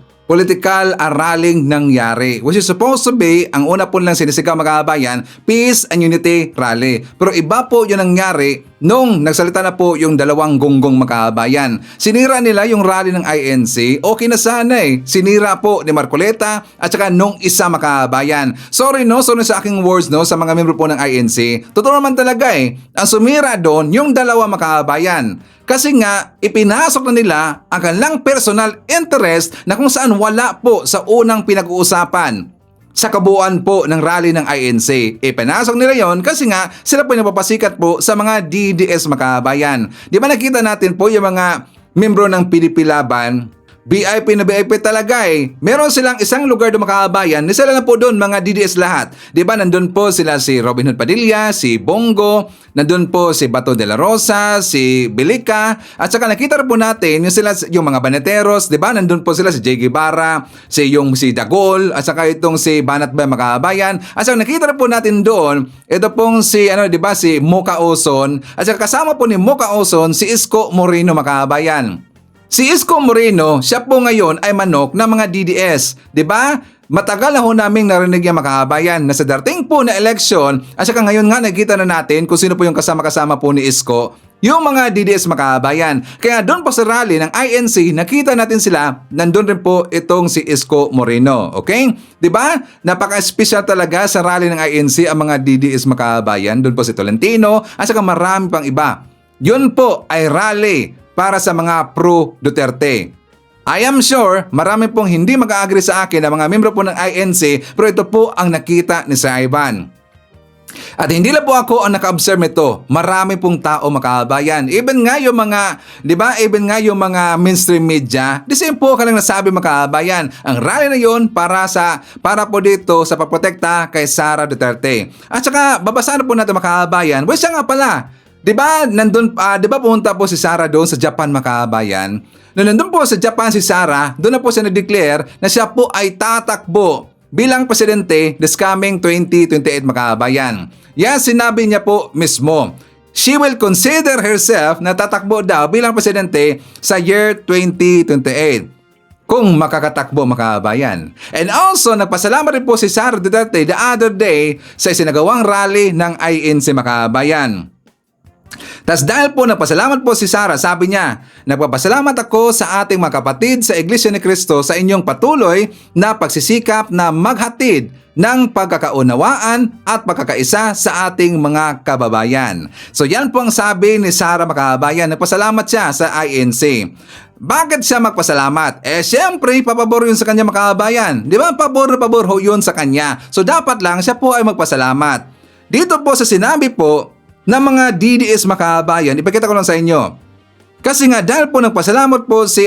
araling nangyari, which is supposed to be, ang una po lang sinisigaw Makabayan, peace and unity rally. Pero iba po yung nangyari nung nagsalita na po yung dalawang gonggong Makabayan. Sinira nila yung rally ng INC, okay na sana eh. Sinira po ni Marcoleta at saka nung isa Makabayan. Sorry sa aking words sa mga membro po ng INC. Totoo naman talaga eh. Ang sumira doon yung dalawa Makabayan. Kasi nga, ipinasok na nila ang kanilang personal interest na kung saan wala po sa unang pinag-uusapan sa kabuuan po ng rally ng INC. Ipinasok nila yon kasi nga sila po yung napapasikat po sa mga DDS Makabayan. Di ba nakita natin po yung mga membro ng PDP Laban, VIP na VIP talaga eh. Meron silang isang lugar doon Makabayan, sila na po doon mga DDS lahat. Di ba nandun po sila si Robin Hood Padilla, si Bongo, nandun po si Bato de la Rosa, si Bilica, at saka nakita rin po natin yung mga Baneteros, di ba nandun po sila si J. Guevara, si Dagol, at saka itong si Banat Bay Makabayan, at saka nakita rin po natin doon, ito pong si Mocha Oson, at saka kasama po ni Mocha Oson si Isko Moreno Makabayan. Si Isko Moreno, siya po ngayon ay manok ng mga DDS. 'Di ba? Matagal na ho naming narinig yung Makabayan na sa darating po na election at saka ngayon nga nakita na natin kung sino po yung kasama-kasama po ni Isko, yung mga DDS Makabayan. Kaya doon po sa rally ng INC, nakita natin sila, nandun rin po itong si Isko Moreno. Okay? 'Di ba? Napaka-special talaga sa rally ng INC ang mga DDS Makabayan. Doon po si Tolentino at saka marami pang iba. Yun po ay rally para sa mga pro-Duterte. I am sure marami pong hindi mag-agree sa akin na mga membro po ng INC, pero ito po ang nakita ni Sir Ivan. At hindi lang po ako ang naka-observe nito. Marami pong tao, makabayan. Even nga yung mga, di ba, even nga yung mga mainstream media, the same po ka lang nasabi, makabayan. Ang rally na yun para po dito sa pagprotekta kay Sara Duterte. At saka, babasa na po natin, makabayan. Well, siya nga pala, di ba, di ba pumunta po si Sara doon sa Japan, makabayan? Nung nandun po sa Japan si Sara, doon na po siya na-declare na siya po ay tatakbo bilang presidente this coming 2028, makabayan. Yan, sinabi niya po mismo. She will consider herself na tatakbo daw bilang presidente sa year 2028. Kung makakatakbo, makabayan. And also, nagpasalamat rin po si Sara Duterte the other day sa isinagawang rally ng INC, makabayan. Tas dahil po nagpasalamat po si Sara, sabi niya, nagpapasalamat ako sa ating mga kapatid sa Iglesia ni Cristo sa inyong patuloy na pagsisikap na maghatid ng pagkakaunawaan at pagkakaisa sa ating mga kababayan. So yan po ang sabi ni Sara, makabayan. Nagpasalamat siya sa INC. Bakit siya magpasalamat? Siyempre, papabor yun sa kanya, makabayan. Di ba? Pabor na pabor ho yun sa kanya. So dapat lang siya po ay magpasalamat. Dito po sa sinabi po ng mga DDS, makabayan, ipakita ko lang sa inyo. Kasi nga dahil po nagpasalamat po si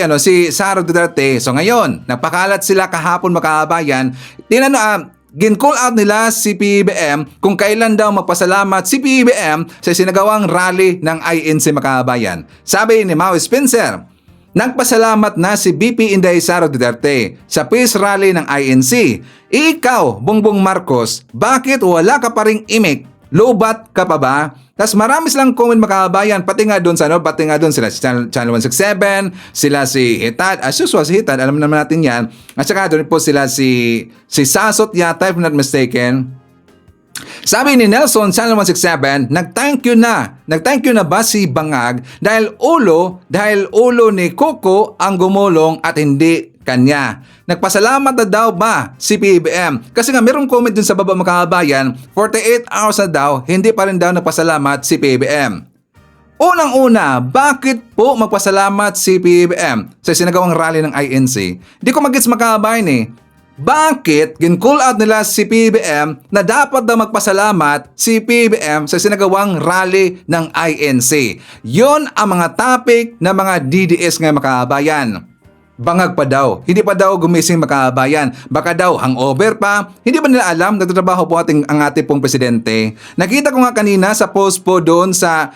Sara Duterte, so ngayon, nagpakalat sila kahapon, makabayan, gin-call out nila si PBBM kung kailan daw magpasalamat si PBBM sa sinagawang rally ng INC, makabayan. Sabi ni Mau Spencer, nagpasalamat na si BP Inday Sara Duterte sa peace rally ng INC. Ikaw, Bongbong Marcos, bakit wala ka pa ring imik? Lobat ka pa ba? Tas marami silang comment, makabayan, pati nga doon sila si Channel 167, sila si Hitad, as usual si Hitad, alam naman natin yan. At saka doon po sila si Sasot yata, if not mistaken. Sabi ni Nelson, Channel 167, nag-thank you na ba si Bangag dahil ulo ni Coco ang gumulong at hindi kanya. Nagpasalamat na daw ba si PBBM? Kasi nga merong comment dun sa baba, makabayan, 48 hours na daw, hindi pa rin daw nagpasalamat si PBBM. Unang-una, bakit po magpasalamat si PBBM sa sinagawang rally ng INC? Di ko magets, makabayan eh. Bakit gin-call out nila si PBBM na dapat daw magpasalamat si PBBM sa sinagawang rally ng INC? Yon ang mga topic ng mga DDS ngayon, makabayan. Bangag pa daw, hindi pa daw gumising, makabayan. Baka daw hangover pa, hindi ba nila alam nagtatrabaho po ang ating pong presidente? Nakita ko nga kanina sa post po doon sa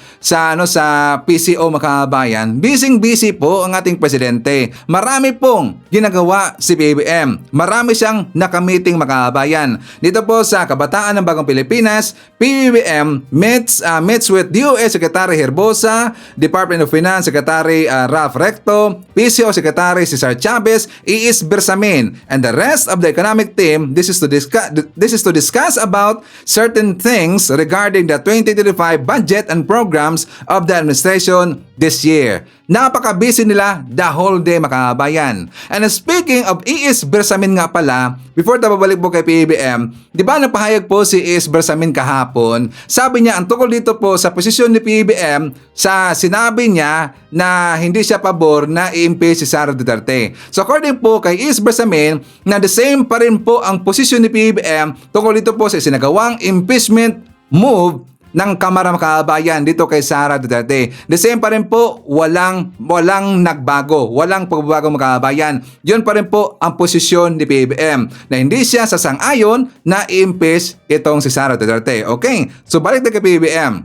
PCO, makabayan. Busy po ang ating presidente. Marami pong ginagawa si PBBM. Marami siyang nakamiting, makabayan. Dito po sa Kabataan ng Bagong Pilipinas, PBBM meets with DOS Secretary Herbosa, Department of Finance Secretary Ralph Recto, PCO Secretary Cesar Chavez, E.S. Bersamin, and the rest of the economic team. This is to discuss about certain things regarding the 2025 budget and programs of the administration this year. Napaka-busy nila the whole day, makabayan. And speaking of E.S. Bersamin nga pala, before tayo babalik po kay PBBM, di ba napahayag po si E.S. Bersamin kahapon? Sabi niya, ang tukol dito po sa posisyon ni PBBM, sa sinabi niya na hindi siya pabor na i-impeach si Sara Duterte. So according po kay E.S. Bersamin, na the same pa rin po ang posisyon ni PBBM tukol dito po sa sinagawang impeachment move ng Kamara, makabayan, dito kay Sara Duterte. The same pa rin po, walang nagbago, walang pagbabago, makabayan. Yun pa rin po ang posisyon ni PBBM na hindi siya sasang-ayon na i-impeach itong si Sara Duterte. Okay? So balik na kay PBBM.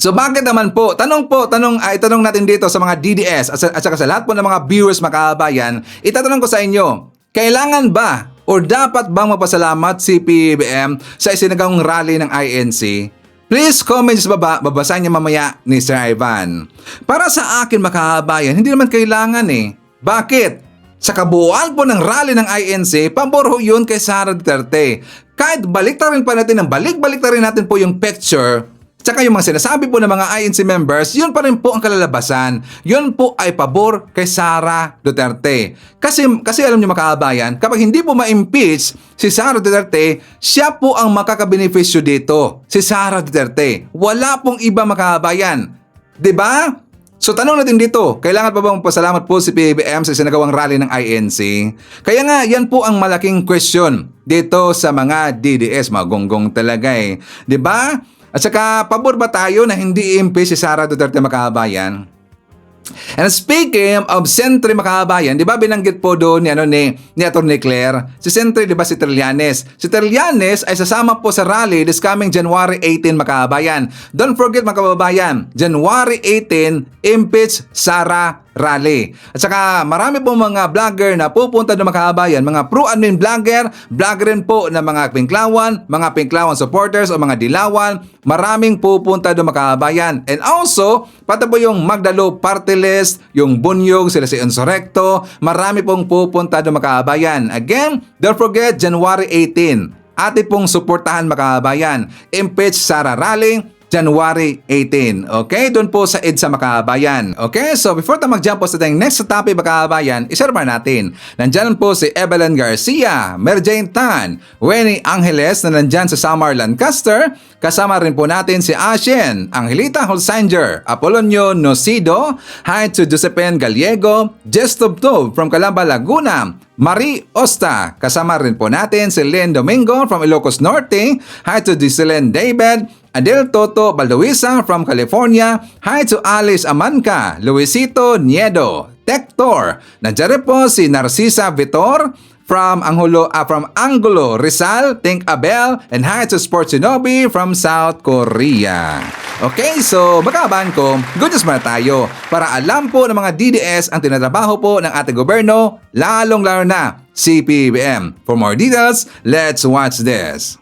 So bakit naman po, tanong natin dito sa mga DDS at saka sa lahat po ng mga viewers, makabayan, itatanong ko sa inyo, kailangan ba o dapat bang mapasalamat si PBBM sa isinagawang rally ng INC? Please comment sa baba, babasahin niya mamaya ni Sir Ivan. Para sa akin, makabayan, hindi naman kailangan eh. Bakit? Sa kabuuan po ng rally ng INC, pabor ho yun kay Sara Duterte. Kahit baliktarin pa natin natin po yung picture, tsaka yung mga sinasabi po ng mga INC members, yun pa rin po ang kalalabasan. Yun po ay pabor kay Sara Duterte. Kasi alam niyo, makabayan, kapag hindi po ma-impeach si Sara Duterte, siya po ang makakabenepisyo dito. Si Sara Duterte. Wala pong iba, makabayan. 'Di ba? So tanong natin dito, kailangan pa bang pasalamat po si PBBM sa sinagawang rally ng INC? Kaya nga, yan po ang malaking question dito sa mga DDS, mga gonggong talaga eh. 'Di ba? At saka, pabor ba tayo na hindi i-impeach si Sara Duterte, mga kababayan? And speaking of Sentry, mga kababayan, di ba binanggit po doon ni Atty. Claire, si Sentry, di ba si Trillanes? Si Trillanes ay sasama po sa rally this coming January 18, mga kababayan. Don't forget, mga kababayan, January 18, impeach Sara rally. At saka marami po mga vlogger na pupunta ng mga kababayan, mga pro-admin vlogger, vlogger rin po ng mga Pinklawan supporters o mga Dilawan, maraming pupunta ng mga kababayan. And also, pati po yung Magdalo Party List, yung Bunyog, sila si Insurrecto, marami pong pupunta ng mga kababayan. Again, don't forget, January 18, ati pong suportahan mga kababayan. Impeach Sara rally, January 18. Okay? Doon po sa EDSA, mga kababayan. Okay? So, before tayo mag-jump po sa tayong next topic, mga kababayan, ishare ba natin? Nandyan po si Evelyn Garcia, Merjane Tan, Wenny Angeles na nandyan sa Samar, Lancaster. Kasama rin po natin si Ashen, Angelita Holsanger, Apolonio Nocido, hi to Josephine Gallego, Jestobtov from Calamba, Laguna, Marie Osta. Kasama rin po natin si Len Domingo from Ilocos Norte, hi to Diselen David, Adel Toto Baldoisa from California, hi to Alice Amanca, Luisito Niedo, Tector. Nandiyan po si Narcisa Vitor from Angulo, Rizal, Think Abel, and hi to Sportsinobi from South Korea. Okay, so magkaban ko, good news muna tayo para alam po ng mga DDS ang tinatrabaho po ng ating gobyerno, lalong-lalo na si PBBM. For more details, let's watch this.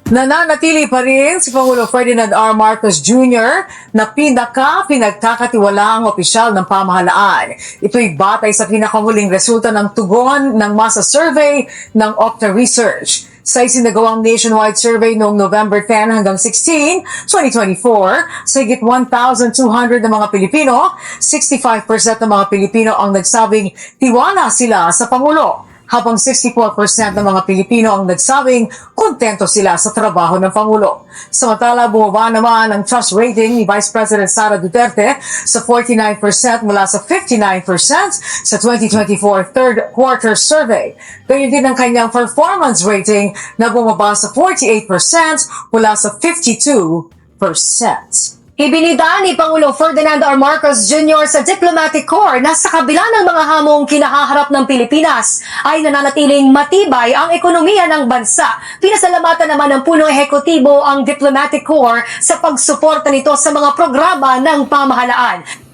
Nananatili pa rin si Pangulo Ferdinand R. Marcos Jr. na pinagkakatiwalaang opisyal ng pamahalaan. Ito'y batay sa pinakahuling resulta ng tugon ng masa survey ng Opta Research. Sa isinagawang nationwide survey noong November 10 hanggang 16, 2024, sa higit 1,200 na mga Pilipino, 65% ng mga Pilipino ang nagsabing tiwala sila sa Pangulo, habang 64% ng mga Pilipino ang nagsabing kontento sila sa trabaho ng Pangulo. Samantala, bumaba naman ang trust rating ni Vice President Sara Duterte sa 49% mula sa 59% sa 2024 third quarter survey. Ganyan din ang kanyang performance rating na bumaba sa 48% mula sa 52%. Ibinida ni Pangulong Ferdinand R. Marcos Jr. sa Diplomatic Corps na sa kabila ng mga hamong kinahaharap ng Pilipinas ay nananatiling matibay ang ekonomiya ng bansa. Pinasalamatan naman ng punong ehekutibo ang Diplomatic Corps sa pagsuporta nito sa mga programa ng pamahalaan.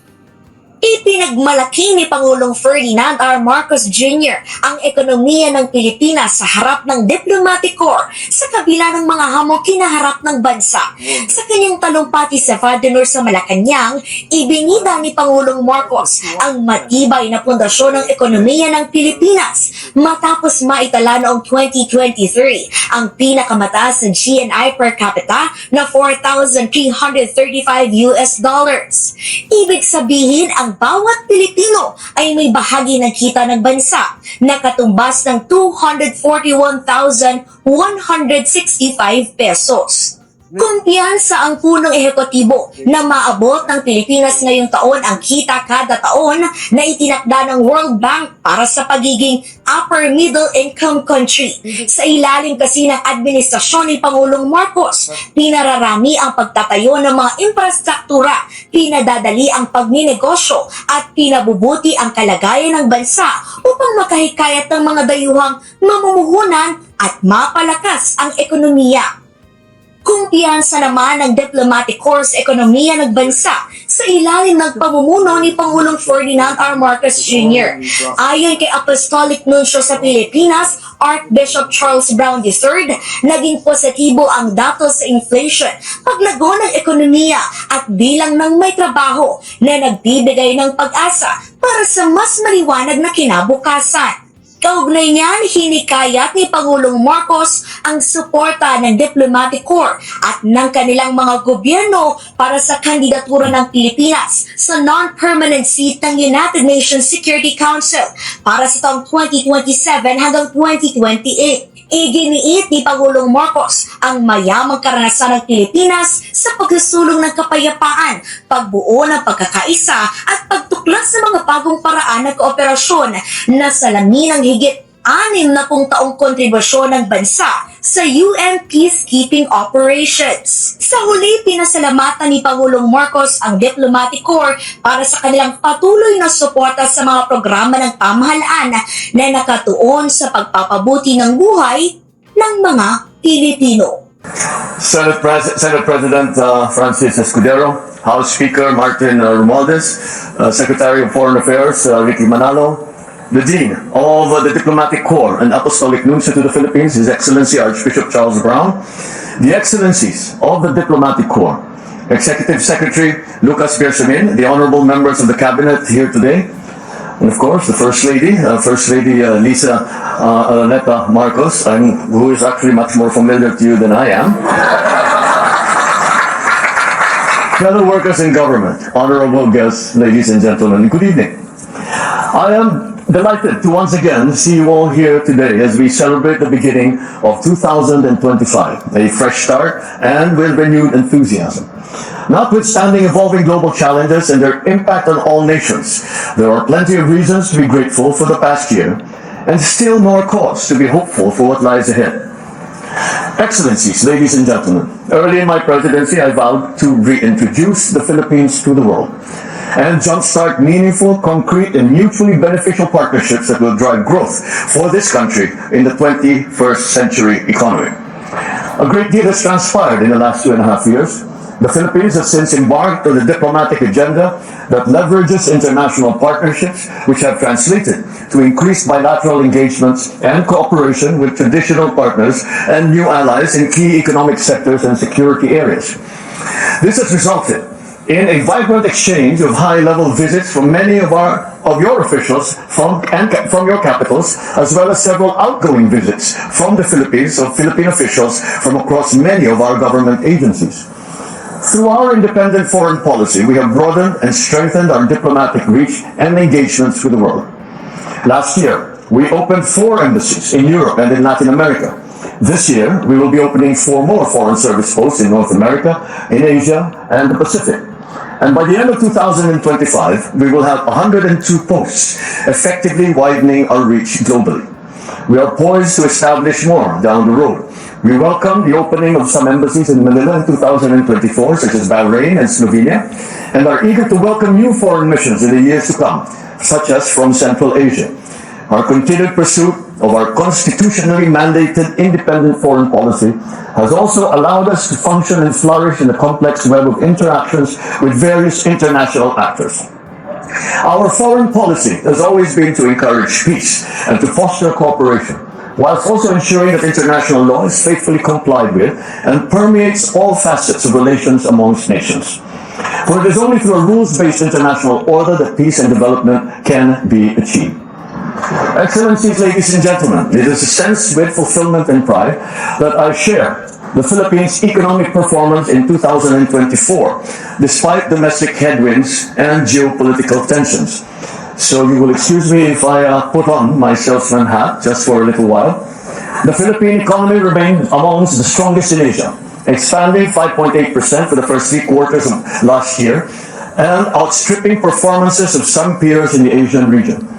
Ipinagmalaki ni Pangulong Ferdinand R. Marcos Jr. ang ekonomiya ng Pilipinas sa harap ng Diplomatic Corps sa kabila ng mga hamong kinaharap ng bansa. Sa kanyang talumpati sa Vadonor sa Malacanang, ibinida ni Pangulong Marcos ang matibay na pundasyon ng ekonomiya ng Pilipinas matapos maitala noong 2023 ang pinakamataas na GNI per capita na $4,335. Ibig sabihin, ang bawat Pilipino ay may bahagi ng kita ng bansa na katumbas ng 241,165 pesos. Kumpiyansa ang punong ehekutibo na maabot ng Pilipinas ngayong taon ang kita kada taon na itinakda ng World Bank para sa pagiging upper middle income country. Sa ilalim kasi ng administrasyon ni Pangulong Marcos, pinararami ang pagtatayo ng mga infrastruktura, pinadadali ang pagninegosyo at pinabubuti ang kalagayan ng bansa upang makahikayat ng mga dayuhang mamumuhunan at mapalakas ang ekonomiya. Kumpiyansa naman ng Diplomatic Corps sa ekonomiya ng bansa sa ilalim ng pamumuno ni Pangulong Ferdinand R. Marcos Jr. Ayon kay Apostolic Nuncio sa Pilipinas, Archbishop Charles Brown III, naging positibo ang datos sa inflation, paglago ng ekonomiya at bilang ng may trabaho na nagbibigay ng pag-asa para sa mas maliwanag na kinabukasan. Kaugnay niyan, hinikayat ni Pangulong Marcos ang suporta ng Diplomatic Corps at ng kanilang mga gobyerno para sa kandidatura ng Pilipinas sa non-permanent seat ng United Nations Security Council para sa taong 2027 hanggang 2028. Iginiit ni Pangulong Marcos ang mayamang karanasan ng Pilipinas sa pagsusulong ng kapayapaan, pagbuo ng pagkakaisa at pagtuklas sa mga bagong paraan ng kooperasyon na salamin ang higit 60 taong kontribusyon ng bansa sa UN peacekeeping operations. Sa huli, pinasalamatan ni Pangulong Marcos ang Diplomatic Corps para sa kanilang patuloy na suporta sa mga programa ng pamahalaan na nakatuon sa pagpapabuti ng buhay ng mga Pilipino. Senate President Francis Escudero, House Speaker Martin Romualdez, Secretary of Foreign Affairs Ricky Manalo, the Dean of the Diplomatic Corps and Apostolic Nuncio to the Philippines, His Excellency Archbishop Charles Brown, the Excellencies of the Diplomatic Corps, Executive Secretary Lucas Bersamin, the honorable members of the Cabinet here today, and of course the First Lady Lisa Neta Marcos, who is actually much more familiar to you than I am. Fellow workers in government, honorable guests, ladies and gentlemen, good evening. I am delighted to once again see you all here today as we celebrate the beginning of 2025, a fresh start and with renewed enthusiasm. Notwithstanding evolving global challenges and their impact on all nations, there are plenty of reasons to be grateful for the past year and still more cause to be hopeful for what lies ahead. Excellencies, ladies and gentlemen, early in my presidency I vowed to reintroduce the Philippines to the world and jumpstart meaningful, concrete, and mutually beneficial partnerships that will drive growth for this country in the 21st century economy. A great deal has transpired in the last 2.5 years. The Philippines has since embarked on a diplomatic agenda that leverages international partnerships which have translated to increased bilateral engagements and cooperation with traditional partners and new allies in key economic sectors and security areas. This has resulted in a vibrant exchange of high-level visits from many of your officials from your capitals, as well as several outgoing visits from the Philippines of Philippine officials from across many of our government agencies. Through our independent foreign policy, we have broadened and strengthened our diplomatic reach and engagements with the world. Last year, we opened 4 embassies in Europe and in Latin America. This year, we will be opening 4 more foreign service posts in North America, in Asia, and the Pacific. And by the end of 2025, we will have 102 posts, effectively widening our reach globally. We are poised to establish more down the road. We welcome the opening of some embassies in Manila in 2024, such as Bahrain and Slovenia, and are eager to welcome new foreign missions in the years to come, such as from Central Asia. Our continued pursuit of our constitutionally mandated independent foreign policy has also allowed us to function and flourish in a complex web of interactions with various international actors. Our foreign policy has always been to encourage peace and to foster cooperation, whilst also ensuring that international law is faithfully complied with and permeates all facets of relations amongst nations. For it is only through a rules-based international order that peace and development can be achieved. Excellencies, ladies and gentlemen, it is a sense with fulfillment and pride that I share the Philippines' economic performance in 2024, despite domestic headwinds and geopolitical tensions. So you will excuse me if I put on my salesman hat just for a little while. The Philippine economy remained amongst the strongest in Asia, expanding 5.8% for the first 3 quarters of last year and outstripping performances of some peers in the Asian region.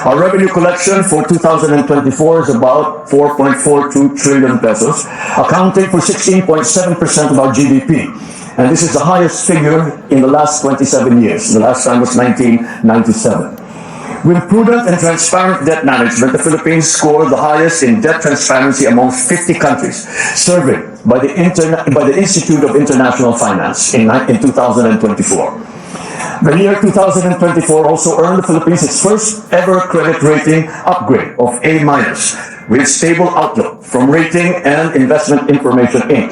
Our revenue collection for 2024 is about 4.42 trillion pesos, accounting for 16.7% of our GDP. And this is the highest figure in the last 27 years. The last time was 1997. With prudent and transparent debt management, the Philippines scored the highest in debt transparency amongst 50 countries, surveyed by the Institute of International Finance in 2024. The year 2024 also earned the Philippines its first ever credit rating upgrade of A- with stable outlook from Rating and Investment Information Inc.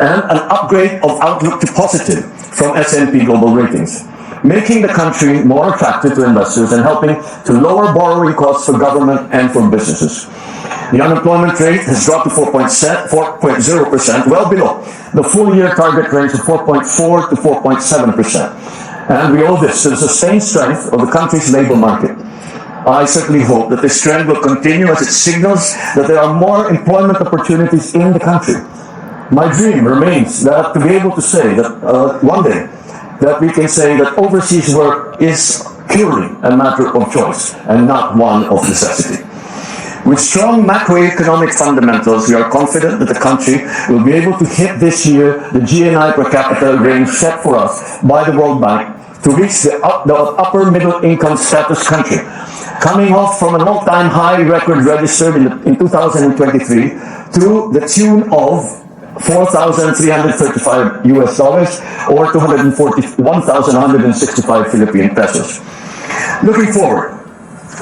and an upgrade of outlook to positive from S&P Global Ratings, making the country more attractive to investors and helping to lower borrowing costs for government and for businesses. The unemployment rate has dropped to 4.0%, well below the full-year target range of 4.4 to 4.7%. And we owe this to the sustained strength of the country's labor market. I certainly hope that this trend will continue as it signals that there are more employment opportunities in the country. My dream remains that to be able to say that one day that we can say that overseas work is purely a matter of choice and not one of necessity. With strong macroeconomic fundamentals, we are confident that the country will be able to hit this year the GNI per capita range set for us by the World Bank to reach the upper middle income status country, coming off from an all-time high record registered in 2023 to the tune of $4,335 US or 1,165 Philippine pesos. Looking forward,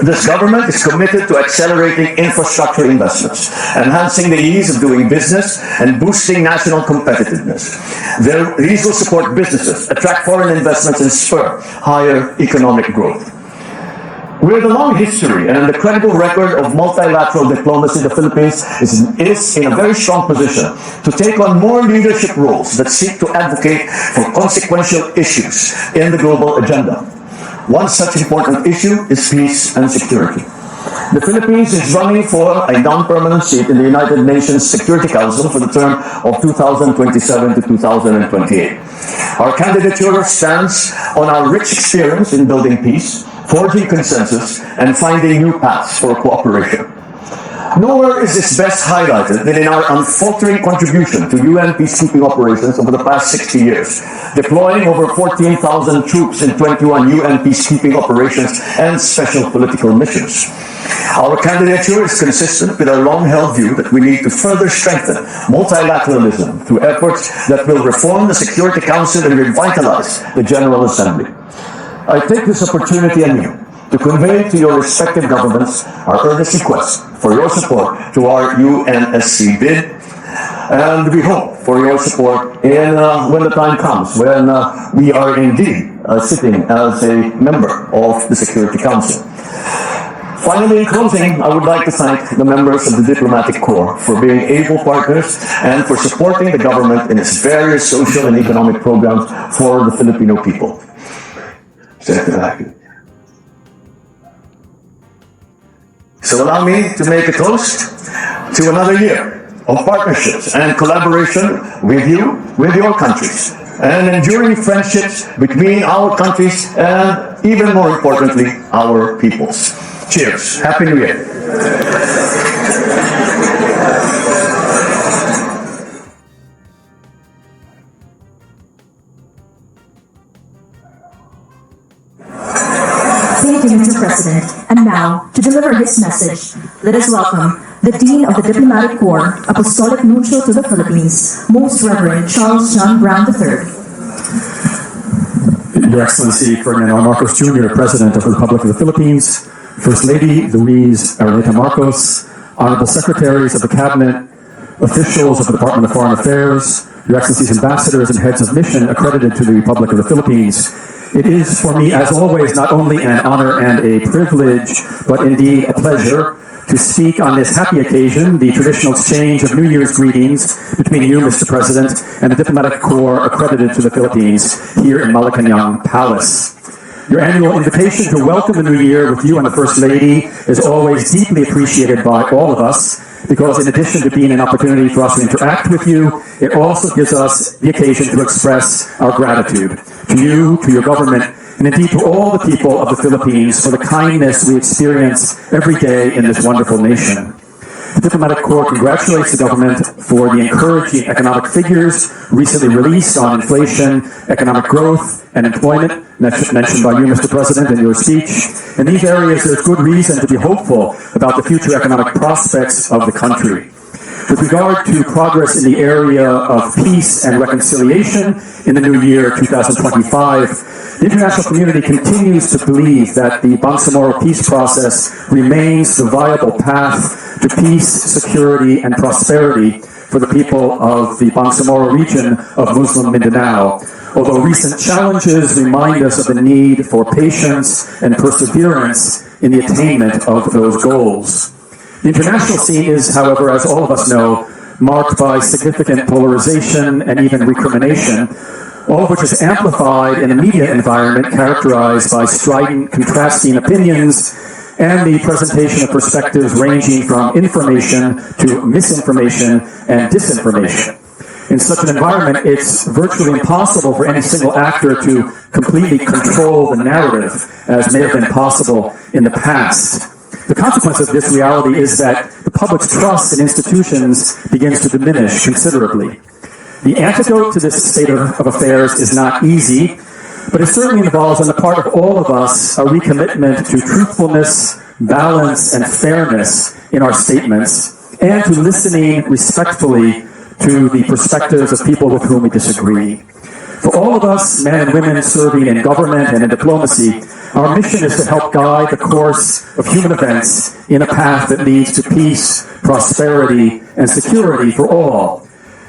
this government is committed to accelerating infrastructure investments, enhancing the ease of doing business, and boosting national competitiveness. These will support businesses, attract foreign investments, and spur higher economic growth. With a long history and the credible record of multilateral diplomacy, the Philippines is in a very strong position to take on more leadership roles that seek to advocate for consequential issues in the global agenda. One such important issue is peace and security. The Philippines is running for a non-permanent seat in the United Nations Security Council for the term of 2027 to 2028. Our candidature stands on our rich experience in building peace, forging consensus, and finding new paths for cooperation. Nowhere is this best highlighted than in our unfaltering contribution to UN peacekeeping operations over the past 60 years, deploying over 14,000 troops in 21 UN peacekeeping operations and special political missions. Our candidature is consistent with our long-held view that we need to further strengthen multilateralism through efforts that will reform the Security Council and revitalize the General Assembly. I take this opportunity anew to convey to your respective governments our earnest request for your support to our UNSC bid, and we hope for your support when the time comes, when we are indeed sitting as a member of the Security Council. Finally, in closing, I would like to thank the members of the Diplomatic Corps for being able partners and for supporting the government in its various social and economic programs for the Filipino people. So allow me to make a toast to another year of partnerships and collaboration with you, with your countries, and enduring friendships between our countries and, even more importantly, our peoples. Cheers. Happy New Year. Thank you, Mr. President. And now, to deliver his message, let us welcome the Dean of the Diplomatic Corps, Apostolic Nuncio to the Philippines, Most Reverend Charles John Brown III. Your Excellency Ferdinand R. Marcos Jr., President of the Republic of the Philippines, First Lady Louise Araneta Marcos, Honorable Secretaries of the Cabinet, officials of the Department of Foreign Affairs, Your Excellencies Ambassadors and Heads of Mission accredited to the Republic of the Philippines. It is for me, as always, not only an honor and a privilege, but indeed a pleasure to speak on this happy occasion, the traditional exchange of New Year's greetings between you, Mr. President, and the Diplomatic Corps accredited to the Philippines here in Malacanang Palace. Your annual invitation to welcome the new year with you and the First Lady is always deeply appreciated by all of us, because in addition to being an opportunity for us to interact with you, it also gives us the occasion to express our gratitude to you, to your government, and indeed to all the people of the Philippines for the kindness we experience every day in this wonderful nation. The Diplomatic Corps congratulates the government for the encouraging economic figures recently released on inflation, economic growth, and employment, mentioned by you, Mr. President, in your speech. In these areas, there's good reason to be hopeful about the future economic prospects of the country. With regard to progress in the area of peace and reconciliation in the new year 2025, the international community continues to believe that the Bangsamoro peace process remains the viable path to peace, security, and prosperity for the people of the Bangsamoro region of Muslim Mindanao, although recent challenges remind us of the need for patience and perseverance in the attainment of those goals. The international scene is, however, as all of us know, marked by significant polarization and even recrimination, all of which is amplified in a media environment characterized by strident, contrasting opinions and the presentation of perspectives ranging from information to misinformation and disinformation. In such an environment, it's virtually impossible for any single actor to completely control the narrative, as may have been possible in the past. The consequence of this reality is that the public's trust in institutions begins to diminish considerably. The antidote to this state of affairs is not easy, but it certainly involves on the part of all of us a recommitment to truthfulness, balance, and fairness in our statements, and to listening respectfully to the perspectives of people with whom we disagree. For all of us, men and women serving in government and in diplomacy, our mission is to help guide the course of human events in a path that leads to peace, prosperity, and security for all.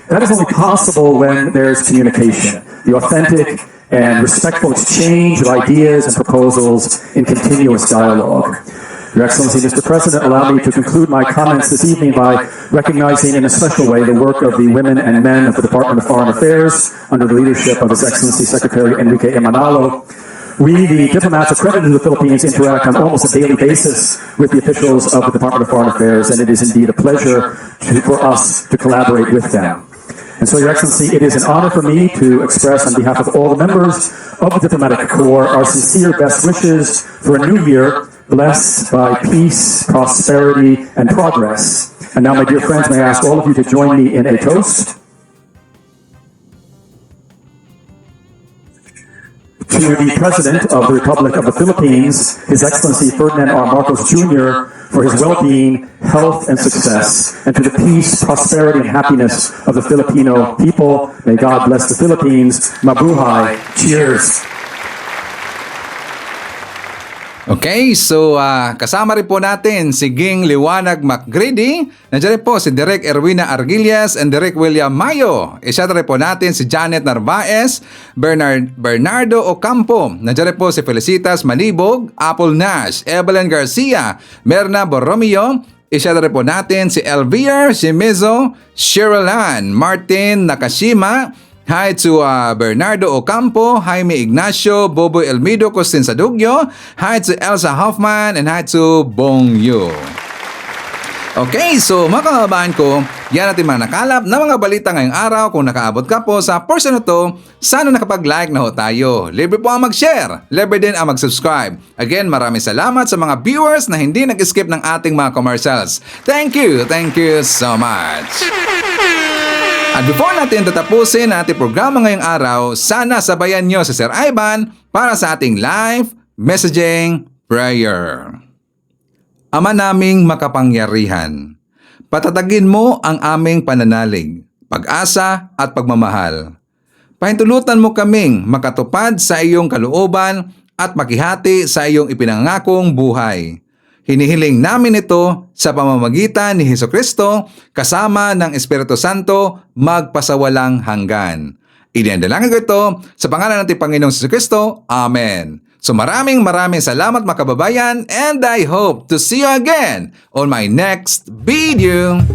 That is only possible when there's communication, the authentic and respectful exchange of ideas and proposals in continuous dialogue. Your Excellency, Mr. President, allow me to conclude my comments this evening by recognizing in a special way the work of the women and men of the Department of Foreign Affairs under the leadership of His Excellency Secretary Enrique Emanalo. We, the diplomats accredited to the Philippines, interact on almost a daily basis with the officials of the Department of Foreign Affairs, and it is indeed a pleasure for us to collaborate with them. And so, Your Excellency, it is an honor for me to express on behalf of all the members of the Diplomatic Corps our sincere best wishes for a new year blessed by peace, prosperity, and progress. And now, my dear friends, may I ask all of you to join me in a toast to the President of the Republic of the Philippines, His Excellency Ferdinand R. Marcos Jr., for his well-being, health, and success, and to the peace, prosperity, and happiness of the Filipino people. May God bless the Philippines. Mabuhay. Cheers. Okay, so kasama rin po natin si Ging Liwanag MacGrady. Nandiyan rin po si Direk Erwina Arguillas and Direk William Mayo. Isa rin po natin si Janet Narvaez, Bernardo Ocampo. Nandiyan rin po si Felicitas Malibog, Apple Nash, Evelyn Garcia, Merna Borromeo. Isa rin po natin si Elvira Shimizo, Cheryl Han, Martin Nakashima. Hi to Bernardo Ocampo, Jaime Ignacio, Bobo Elmido, Costin Sadugyo. Hi to Elsa Hoffman, and hi to Bong Yu. Okay, so mga kababayan ko, yan natin mga nakalap na mga balita ngayong araw. Kung nakaabot ka po sa portion na to, sana nakapag-like na ho tayo. Libre po ang mag-share, libre din ang mag-subscribe. Again, maraming salamat sa mga viewers na hindi nag-skip ng ating mga commercials. Thank you so much. At before natin tatapusin ang ating programa ngayong araw, sana sabayan nyo si Sir Ivan para sa ating live messaging prayer. Ama naming makapangyarihan, patatagin mo ang aming pananalig, pag-asa at pagmamahal. Pahintulutan mo kaming makatupad sa iyong kalooban at makihati sa iyong ipinangakong buhay. Hinihiling namin ito sa pamamagitan ni Hesukristo kasama ng Espiritu Santo magpasawalang hanggan. Idinadalangin ko ito sa pangalan ng ating Panginoong Hesukristo. Amen. So maraming salamat mga kababayan, and I hope to see you again on my next video.